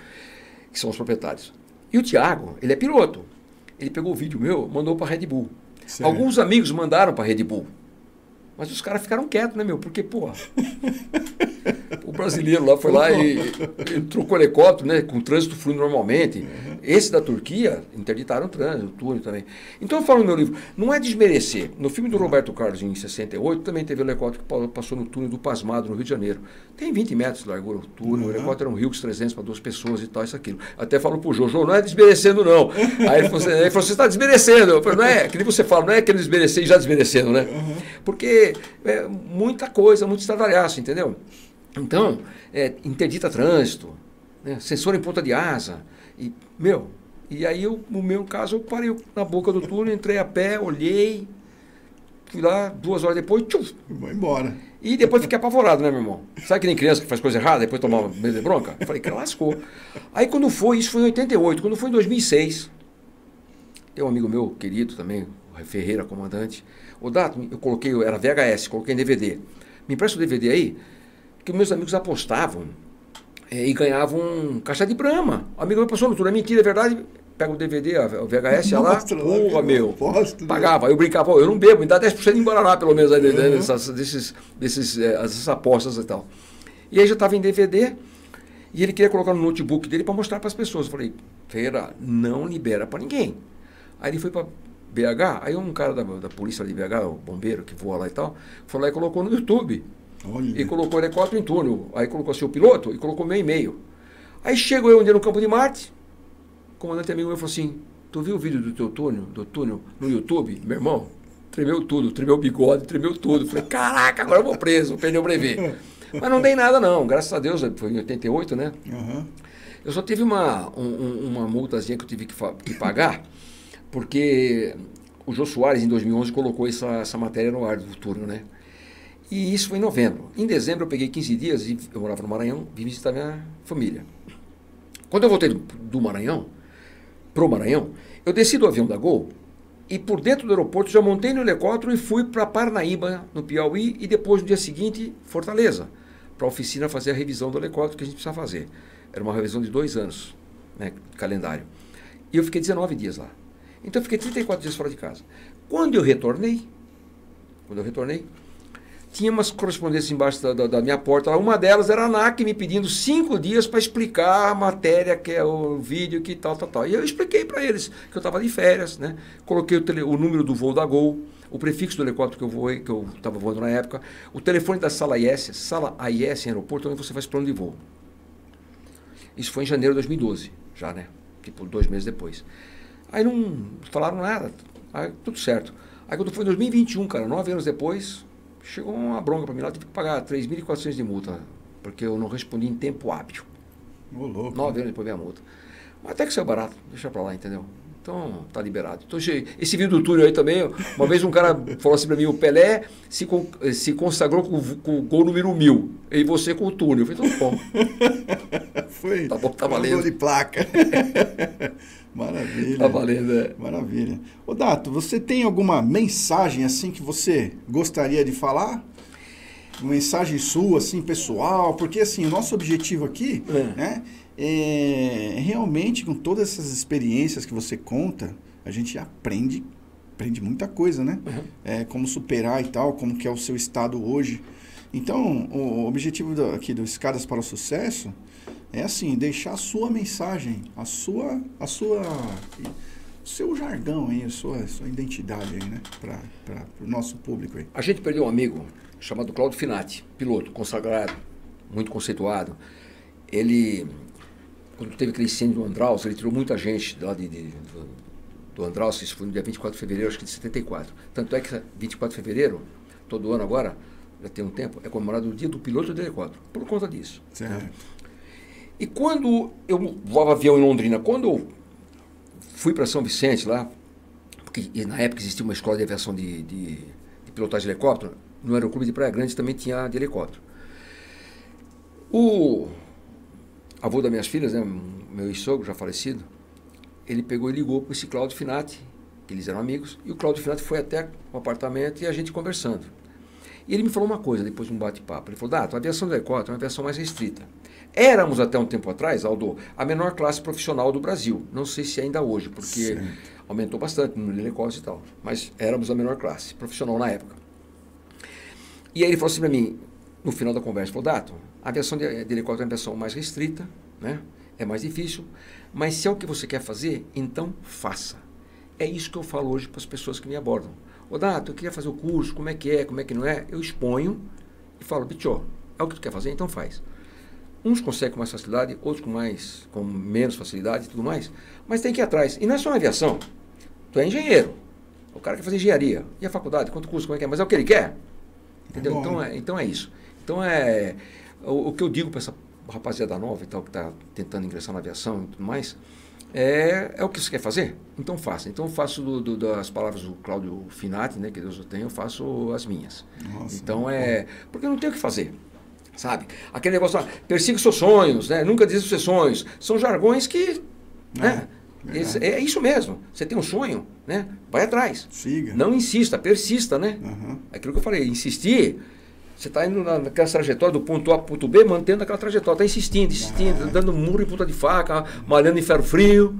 S2: que são os proprietários. E o Tiago, ele é piloto. Ele pegou o vídeo meu, mandou para a Red Bull.
S1: Sério?
S2: Alguns amigos mandaram para a Red Bull. Mas os caras ficaram quietos, né, meu? Porque, pô, o brasileiro lá foi lá e trocou helicóptero, né, com o trânsito fluindo normalmente. Uhum. Esse da Turquia, interditaram o trânsito, o túnel também. Então eu falo no meu livro, não é desmerecer. No filme do Roberto Carlos, em 68, também teve um helicóptero que passou no túnel do Pasmado, no Rio de Janeiro. Tem 20 metros de largura o túnel, o helicóptero era um Hilux 300 para 2 pessoas e tal, isso, aquilo. Até falo pro Jojo, não é desmerecendo, não. Aí ele falou, você está desmerecendo. Eu falei, não é, que nem você fala, não é aquele desmerecer e já desmerecendo, né? Uhum. Porque muita coisa, muito estardalhaço, entendeu? Então, interdita trânsito, né? Sensor em ponta de asa, e aí no meu caso eu parei na boca do túnel, entrei a pé, olhei, fui lá, 2 horas depois, tchuf,
S1: vou embora.
S2: E depois fiquei apavorado, né, meu irmão? Sabe que nem criança que faz coisa errada, depois toma medo de bronca? Eu falei, cara, lascou. Aí quando foi, isso foi em 88, quando foi em 2006, tem um amigo meu, querido também, o Ferreira, comandante, o Dato, eu coloquei, era VHS, coloquei em DVD. Me empresta o DVD aí, que meus amigos apostavam e ganhavam caixa de Brahma. O amigo meu passou no túnel, é mentira, é verdade. Pega o DVD, o VHS, ia lá, porra, meu, pagava. Eu brincava, eu não bebo, me dá 10% em Guaraná, pelo menos, dessas apostas e tal. E aí já estava em DVD, e ele queria colocar no notebook dele para mostrar para as pessoas. Eu falei, Feira, não libera para ninguém. Aí ele foi para BH, aí um cara da polícia de BH, o bombeiro que voa lá e tal, foi lá e colocou no YouTube.
S1: Olha.
S2: E colocou o helicóptero em túnel. Aí colocou seu piloto e colocou meu e-mail. Aí chego eu um dia no Campo de Marte, o comandante amigo meu falou assim, tu viu o vídeo do teu túnel no YouTube? Meu irmão, tremeu tudo, tremeu o bigode, tremeu tudo. Falei, caraca, agora eu vou preso, perdi o brevet. Mas não dei nada não, graças a Deus, foi em 88, né?
S1: Uhum.
S2: Eu só tive uma multazinha que eu tive que pagar, porque o Jô Soares, em 2011, colocou essa matéria no ar do túnel, né? E isso foi em novembro. Em dezembro eu peguei 15 dias e eu morava no Maranhão, vim visitar minha família. Quando eu voltei do Maranhão, pro Maranhão, eu desci do avião da Gol e por dentro do aeroporto já montei no helicóptero e fui para Parnaíba, no Piauí, e depois no dia seguinte, Fortaleza, para a oficina fazer a revisão do helicóptero que a gente precisava fazer. Era uma revisão de 2 anos, né, de calendário. E eu fiquei 19 dias lá. Então eu fiquei 34 dias fora de casa. Quando eu retornei, tinha umas correspondências embaixo da minha porta. Uma delas era a ANAC me pedindo 5 dias para explicar a matéria, que é o vídeo, que tal. E eu expliquei para eles que eu estava de férias, né? Coloquei o número do voo da Gol, o prefixo do helicóptero que eu estava voando na época, o telefone da sala AIS em aeroporto, onde você faz plano de voo. Isso foi em janeiro de 2012, já, né? Tipo, 2 meses depois. Aí não falaram nada, aí tudo certo. Aí quando foi em 2021, cara, 9 anos depois, chegou uma bronca para mim lá, tive que pagar 3.400 de multa, porque eu não respondi em tempo hábil.
S1: Ô, louco.
S2: 9 anos depois veio a multa. Mas até que saiu barato, deixa pra lá, entendeu? Então, tá liberado. Então, esse vídeo do túnel aí também, uma vez um cara falou assim pra mim, o Pelé se consagrou com o gol número 1000, e você com o túnel. Eu falei, então, bom.
S1: Foi.
S2: Tá bom, tá valendo.
S1: Gol de placa. Maravilha.
S2: Tá valendo, é.
S1: Maravilha. Ô, Dato, você tem alguma mensagem assim que você gostaria de falar? Uma mensagem sua, assim, pessoal? Porque, assim, o nosso objetivo aqui, né, realmente, com todas essas experiências que você conta, a gente aprende muita coisa, né? Como superar e tal, como que é o seu estado hoje. Então, o objetivo aqui do Escadas para o Sucesso é assim, deixar a sua mensagem, o seu jargão aí, a sua identidade aí, né? Para o nosso público aí.
S2: A gente perdeu um amigo chamado Claudio Finati, piloto, consagrado, muito conceituado. Ele, quando teve aquele incêndio do Andraus, ele tirou muita gente lá do Andraus, isso foi no dia 24 de fevereiro, acho que de 74. Tanto é que 24 de fevereiro, todo ano agora, já tem um tempo, é comemorado o dia do piloto de helicóptero, por conta disso.
S1: Certo.
S2: E quando eu voava avião em Londrina, quando eu fui para São Vicente lá, porque na época existia uma escola de aviação de pilotagem de helicóptero, no Aeroclube de Praia Grande também tinha de helicóptero. O avô das minhas filhas, né, meu ex-sogro já falecido, ele pegou e ligou para esse Claudio Finati, que eles eram amigos, e o Claudio Finati foi até o apartamento e a gente conversando. E ele me falou uma coisa depois de um bate-papo. Ele falou, Dato, a aviação de helicóptero é uma aviação mais restrita. Éramos até um tempo atrás, Aldo, a menor classe profissional do Brasil. Não sei se ainda hoje, porque aumentou bastante no helicóptero e tal. Mas éramos a menor classe profissional na época. E aí ele falou assim para mim, no final da conversa, falou, Dato, a aviação de helicóptero é uma aviação mais restrita, né? É mais difícil, mas se é o que você quer fazer, então faça. É isso que eu falo hoje para as pessoas que me abordam. Ô Dato, eu queria fazer o curso, como é que não é? Eu exponho e falo, bicho, é o que tu quer fazer, então faz. Uns conseguem com mais facilidade, outros com menos facilidade e tudo mais, mas tem que ir atrás. E não é só na aviação. Tu é engenheiro, o cara quer fazer engenharia. E a faculdade, quanto custa, como é que é? Mas é o que ele quer. Entendeu? Então é isso. Então o que eu digo para essa rapaziada nova e tal, que está tentando ingressar na aviação e tudo mais, é o que você quer fazer? Então faça. Então eu faço das palavras do Claudio Finati, né, que Deus o tenha, eu faço as minhas.
S1: Nossa,
S2: então porque eu não tenho o que fazer. Sabe? Aquele negócio lá, persiga os seus sonhos, né? Nunca desista dos seus sonhos. São jargões que... né? É isso mesmo. Você tem um sonho, né? Vai atrás.
S1: Siga.
S2: Não insista, persista, né? Aquilo que eu falei, insistir, você está indo naquela trajetória do ponto A para o ponto B, mantendo aquela trajetória, está insistindo, dando murro em ponta de faca, malhando em ferro frio.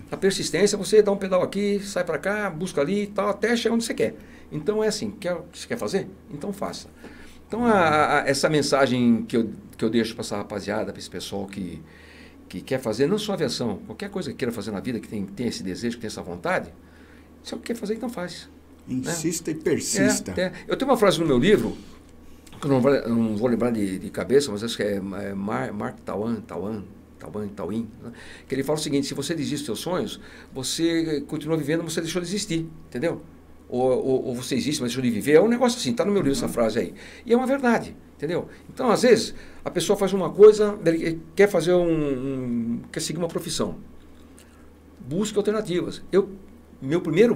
S2: A persistência, você dá um pedal aqui, sai para cá, busca ali e tal, até chegar onde você quer. Então é assim, quer o que você quer fazer? Então faça. Então, essa mensagem que eu deixo para essa rapaziada, para esse pessoal que quer fazer, não só aviação, qualquer coisa que queira fazer na vida, que tem esse desejo, que tem essa vontade, se é o que quer fazer, então faz.
S1: Insista, né? E persista.
S2: Eu tenho uma frase no meu livro, que eu não vou lembrar de cabeça, mas acho que é Mark Twain, né? Que ele fala o seguinte, se você desiste dos seus sonhos, você continua vivendo, mas você deixou de existir, entendeu? Ou você existe, mas deixou de viver. É um negócio assim, está no meu livro essa frase aí. E é uma verdade, entendeu? Então, às vezes, a pessoa faz uma coisa, ele quer fazer quer seguir uma profissão. Busque alternativas. Meu primeiro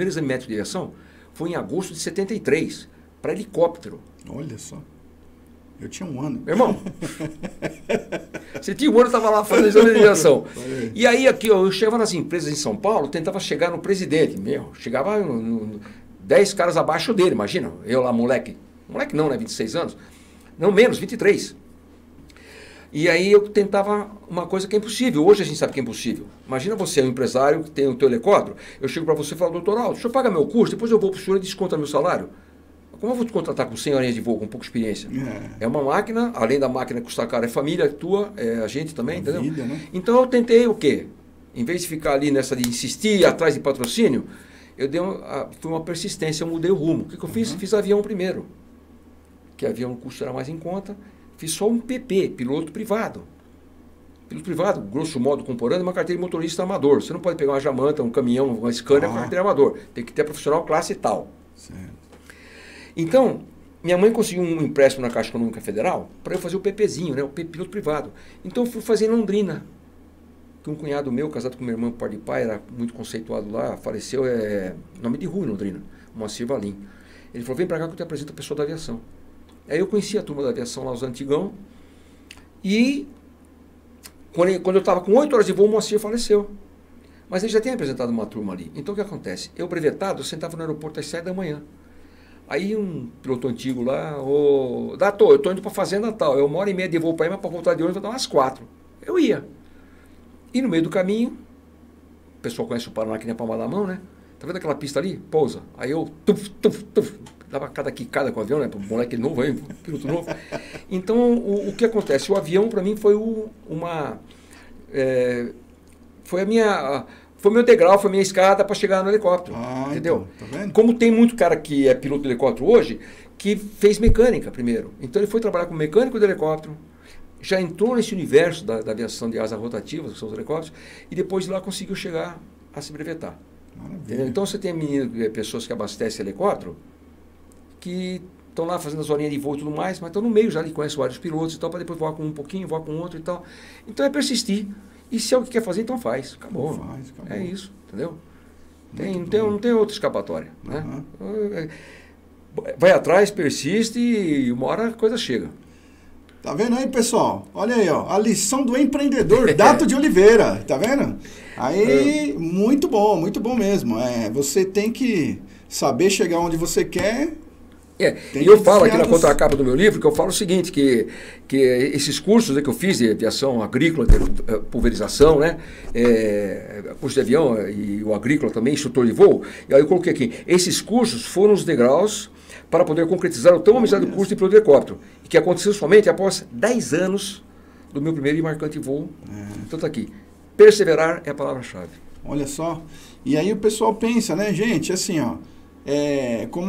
S2: exame médico de aviação foi em agosto de 73, para helicóptero.
S1: Olha só. Eu tinha 1 ano.
S2: Meu irmão, você tinha 1 ano, eu estava lá fazendo exame de aviação. E aí, aqui, eu chegava nas empresas em São Paulo, tentava chegar no presidente. Chegava 10 caras abaixo dele, imagina. Eu lá, moleque. Moleque não, né? 26 anos. Não, menos, 23. E aí eu tentava uma coisa que é impossível. Hoje a gente sabe que é impossível. Imagina você, um empresário que tem o teu helicóptero. Eu chego para você e falo, doutor Aldo, deixa eu pagar meu custo, depois eu vou para o senhor e desconta meu salário. Como eu vou te contratar com 100 horinhas de voo, com pouca experiência? É uma máquina, além da máquina custar caro, é família tua, é a gente também, entendeu?
S1: Vida, né?
S2: Então eu tentei o quê? Em vez de ficar ali nessa de insistir atrás de patrocínio, eu fui uma persistência, eu mudei o rumo. O que eu fiz? Fiz avião primeiro. Que avião o custo era mais em conta. Fiz só um PP, piloto privado. Piloto privado, grosso modo, comparando, uma carteira de motorista amador. Você não pode pegar uma Jamanta, um caminhão, uma Scania com carteira amador. Tem que ter profissional classe tal.
S1: Certo.
S2: Então, minha mãe conseguiu um empréstimo na Caixa Econômica Federal para eu fazer o PPzinho, né, o piloto privado. Então, eu fui fazer em Londrina. Que um cunhado meu, casado com minha irmã por pai de pai, era muito conceituado lá, faleceu, nome de rua em Londrina, Moacir Valim. Ele falou, vem para cá que eu te apresento a pessoa da aviação. Aí eu conheci a turma da aviação lá, os antigão, e quando eu estava com 8 horas de voo, o Moacir faleceu. Mas ele já tinha apresentado uma turma ali. Então, o que acontece? Eu, brevetado, eu sentava no aeroporto às 7 da manhã. Aí um piloto antigo lá, eu tô indo pra fazenda tal, eu 1h30 de voo pra ir, mas pra voltar de ônibus vai dar umas 4. Eu ia. E no meio do caminho, o pessoal conhece o Paraná que nem a palma da mão, né? Tá vendo aquela pista ali? Pousa. Aí eu, dava cada quicada com o avião, né? Pro moleque novo aí, piloto novo. Então, o que acontece? O avião, para mim, foi foi foi o meu degrau, foi a minha escada para chegar no helicóptero. Entendeu?
S1: Então, tá vendo?
S2: Como tem muito cara que é piloto de helicóptero hoje, que fez mecânica primeiro. Então, ele foi trabalhar como mecânico de helicóptero, já entrou nesse universo da aviação de asas rotativas, que são os helicópteros, e depois de lá conseguiu chegar a se brevetar. Então você tem pessoas que abastecem helicóptero, que estão lá fazendo as horinhas de voo e tudo mais, mas estão no meio já, ali conhecem vários pilotos e tal, para depois voar com um pouquinho, voar com outro e tal. Então é persistir. E se é o que quer fazer, então faz. Acabou. É isso, entendeu? Não tem outra escapatória. Né? Vai atrás, persiste e uma hora a coisa chega.
S1: Tá vendo aí, pessoal? Olha aí, ó, a lição do empreendedor, Dato de Oliveira, tá vendo? Aí, muito bom mesmo. Você tem que saber chegar onde você quer.
S2: E eu falo aqui na contracapa do meu livro, que eu falo o seguinte, que esses cursos que eu fiz de aviação agrícola, de pulverização, né? Curso de avião e o agrícola também, instrutor de voo, e aí eu coloquei aqui, esses cursos foram os degraus para poder concretizar o tão almejado curso de piloto de helicóptero, e que aconteceu somente após 10 anos do meu primeiro e marcante voo. Então tá aqui, perseverar é a palavra-chave.
S1: Olha só, e aí o pessoal pensa, né, gente, assim, ó, com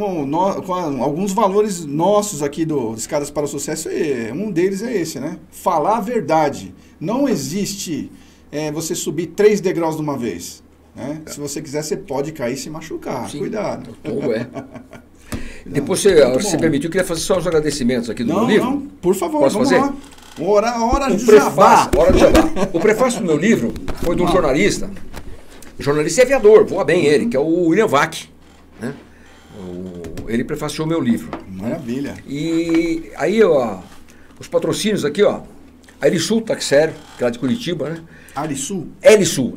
S1: alguns valores nossos aqui do Escadas para o Sucesso, um deles é esse, né? Falar a verdade. Não existe você subir 3 degraus de uma vez. Né? Se você quiser, você pode cair e se machucar. Sim. Cuidado.
S2: Depois, você permitiu, eu queria fazer só os agradecimentos aqui do meu livro.
S1: Não, por favor,
S2: posso
S1: vamos
S2: fazer?
S1: lá. Hora de jabá.
S2: Hora de jabá. O prefácio do meu livro foi de um jornalista e aviador, voa bem ele, que é o William Vac. Né? Ele prefaciou meu livro.
S1: Maravilha.
S2: E aí, ó, os patrocínios aqui, ó. A Elisul Taxério, que é lá de Curitiba, né?
S1: Elisul?
S2: Elisul.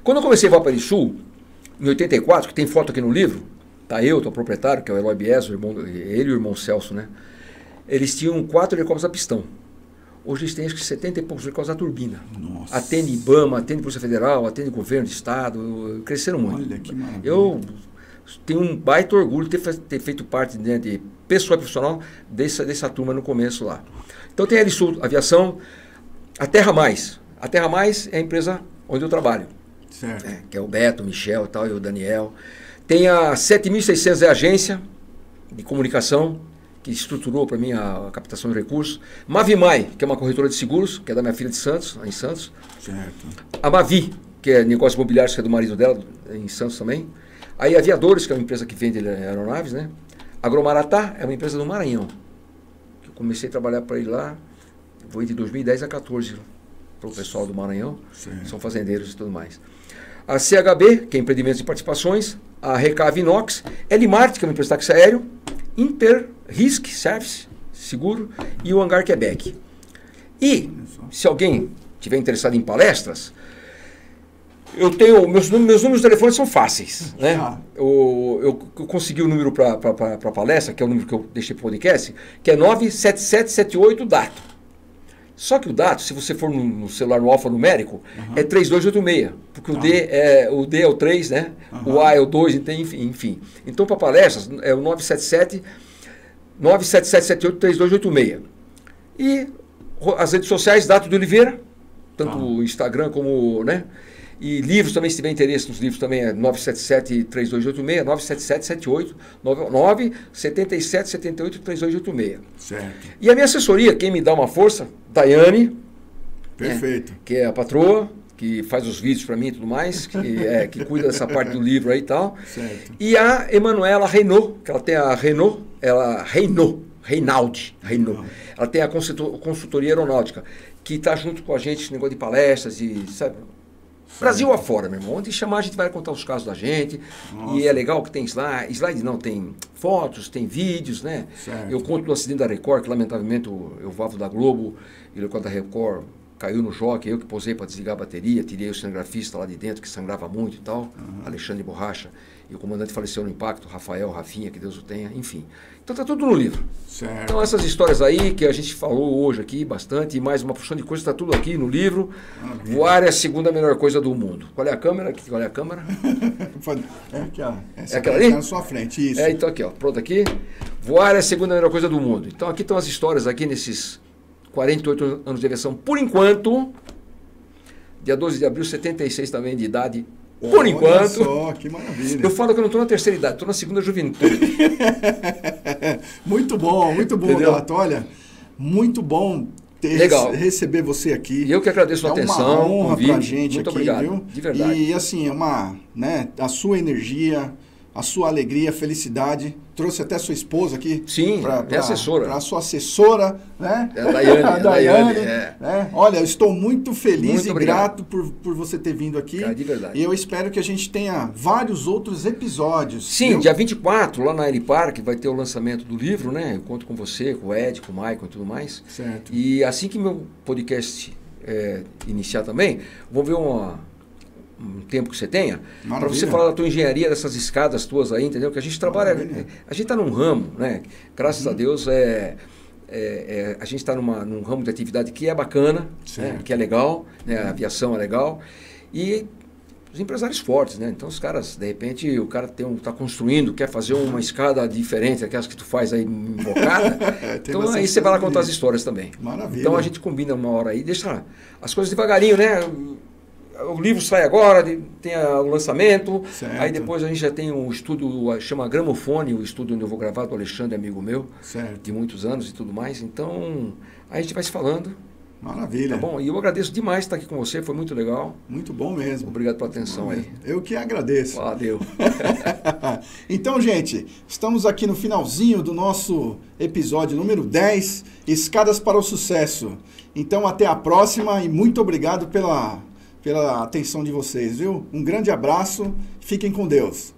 S2: Quando eu comecei a voar para Elisul, em 84, que tem foto aqui no livro, tá eu, o proprietário, que é o Eloy Bies, ele e o irmão Celso, né? Eles tinham 4 helicópteros a pistão. Hoje eles têm acho que 70 e poucos helicópteros a turbina.
S1: Nossa.
S2: Atende IBAMA, atende Polícia Federal, atende governo de estado, cresceram muito.
S1: Olha que maravilha.
S2: Eu tenho um baita orgulho de ter feito parte de pessoa profissional dessa turma no começo lá. Então tem a Elisul Aviação, a Terra Mais. A Terra Mais é a empresa onde eu trabalho.
S1: Certo.
S2: Que é o Beto, o Michel e tal, e o Daniel. Tem a 7.600, é a agência de comunicação, que estruturou para mim a captação de recursos. Mavimai, que é uma corretora de seguros, que é da minha filha de Santos, em Santos.
S1: Certo.
S2: A Mavi, que é negócios imobiliários, que é do marido dela, em Santos também. Aí a Aviadores, que é uma empresa que vende aeronaves, né? A Agromaratá é uma empresa do Maranhão. Que eu comecei a trabalhar para ele lá, foi de 2010 a 2014, para o pessoal do Maranhão, que são fazendeiros e tudo mais. A CHB, que é empreendimentos e participações, a Recave Inox, Elimart, que é uma empresa de táxi aéreo, Interrisk Service, seguro, e o Hangar Quebec. E, se alguém tiver interessado em palestras, eu tenho, meus números de telefone são fáceis, né? Eu consegui o número para palestra, que é o número que eu deixei para o podcast, que é 97778-DATO. Só que o DATO, se você for no celular no alfanumérico, é 3286, porque o D é o 3, né? O A é o 2, enfim. Então, para palestras, é o 97778-3286. E as redes sociais, Dato de Oliveira, tanto o Instagram como, né? E livros também, se tiver interesse nos livros, também é 977-3286, 977-78-3286.
S1: Certo.
S2: E a minha assessoria, quem me dá uma força, Daiane.
S1: Perfeito.
S2: Que é a patroa, que faz os vídeos para mim e tudo mais, que cuida dessa parte do livro aí e tal.
S1: Certo.
S2: E a Emanuela Renault, que ela tem a Renault. Ela tem a consultoria aeronáutica, que está junto com a gente nesse negócio de palestras e, sabe... Brasil afora, meu irmão. Onde chamar, a gente vai contar os casos da gente. Nossa. E é legal que tem slide não, tem fotos, tem vídeos, né?
S1: Certo.
S2: Eu conto do acidente da Record, que lamentavelmente eu voava da Globo e o helicóptero da Record caiu no jockey, eu que posei para desligar a bateria, tirei o cinegrafista lá de dentro, que sangrava muito e tal, Alexandre Borracha, e o comandante faleceu no impacto, Rafael, Rafinha, que Deus o tenha, enfim. Então tá tudo no livro.
S1: Certo.
S2: Então essas histórias aí que a gente falou hoje aqui bastante, e mais uma porção de coisa, está tudo aqui no livro. Voar é a segunda melhor coisa do mundo. Qual é a câmera? Qual é a câmera?
S1: É aqui, ó.
S2: É aquela ali?
S1: Na sua frente, isso.
S2: Então aqui, ó, pronto aqui. Voar é a segunda melhor coisa do mundo. Então aqui estão as histórias aqui nesses 48 anos de aviação, por enquanto. Dia 12 de abril, 76 também de idade. Por
S1: Olha
S2: enquanto.
S1: Só, que maravilha.
S2: Eu falo que eu não estou na terceira idade, estou na segunda juventude.
S1: Muito bom, Gato. Olha, muito bom receber você aqui.
S2: E eu que agradeço a atenção.
S1: É uma honra pra gente
S2: muito
S1: aqui,
S2: obrigado,
S1: viu?
S2: De verdade.
S1: E assim, a sua energia, a sua alegria, felicidade. Trouxe até sua esposa aqui.
S2: Sim, minha assessora.
S1: Para a sua assessora, né?
S2: É a Daiane.
S1: A Daiane.
S2: É.
S1: Olha, eu estou muito feliz
S2: muito obrigado.
S1: grato por você ter vindo aqui.
S2: Cara, de verdade.
S1: E eu espero que a gente tenha vários outros episódios.
S2: Sim,
S1: viu?
S2: dia 24, lá na L-Park, vai ter o lançamento do livro, né? Eu conto com você, com o Ed, com o Maicon e tudo mais.
S1: Certo.
S2: E assim que meu podcast iniciar também, vamos ver um tempo que você tenha, para você falar da tua engenharia, dessas escadas tuas aí, entendeu? Que a gente trabalha, a gente está num ramo, né? Graças a Deus, a gente está num ramo de atividade que é bacana, né? Que é legal, né? A aviação é legal, e os empresários fortes, né? Então os caras, de repente, o cara está construindo, quer fazer uma escada diferente, aquelas que tu faz aí invocada, então aí você vai lá contar as histórias também.
S1: Maravilha.
S2: Então a gente combina uma hora aí, deixa as coisas devagarinho, né? O livro sai agora, tem o lançamento,
S1: certo.
S2: Aí depois a gente já tem um estúdio, chama Gramofone, o estúdio onde eu vou gravar, do Alexandre, amigo meu,
S1: certo.
S2: De muitos anos e tudo mais. Então, aí a gente vai se falando.
S1: Maravilha.
S2: Tá bom? E eu agradeço demais estar aqui com você, foi muito legal.
S1: Muito bom mesmo.
S2: Obrigado pela atenção aí.
S1: Eu que agradeço.
S2: Valeu.
S1: Então, gente, estamos aqui no finalzinho do nosso episódio número 10, Escadas para o Sucesso. Então, até a próxima e muito obrigado pela atenção de vocês, viu? Um grande abraço, fiquem com Deus.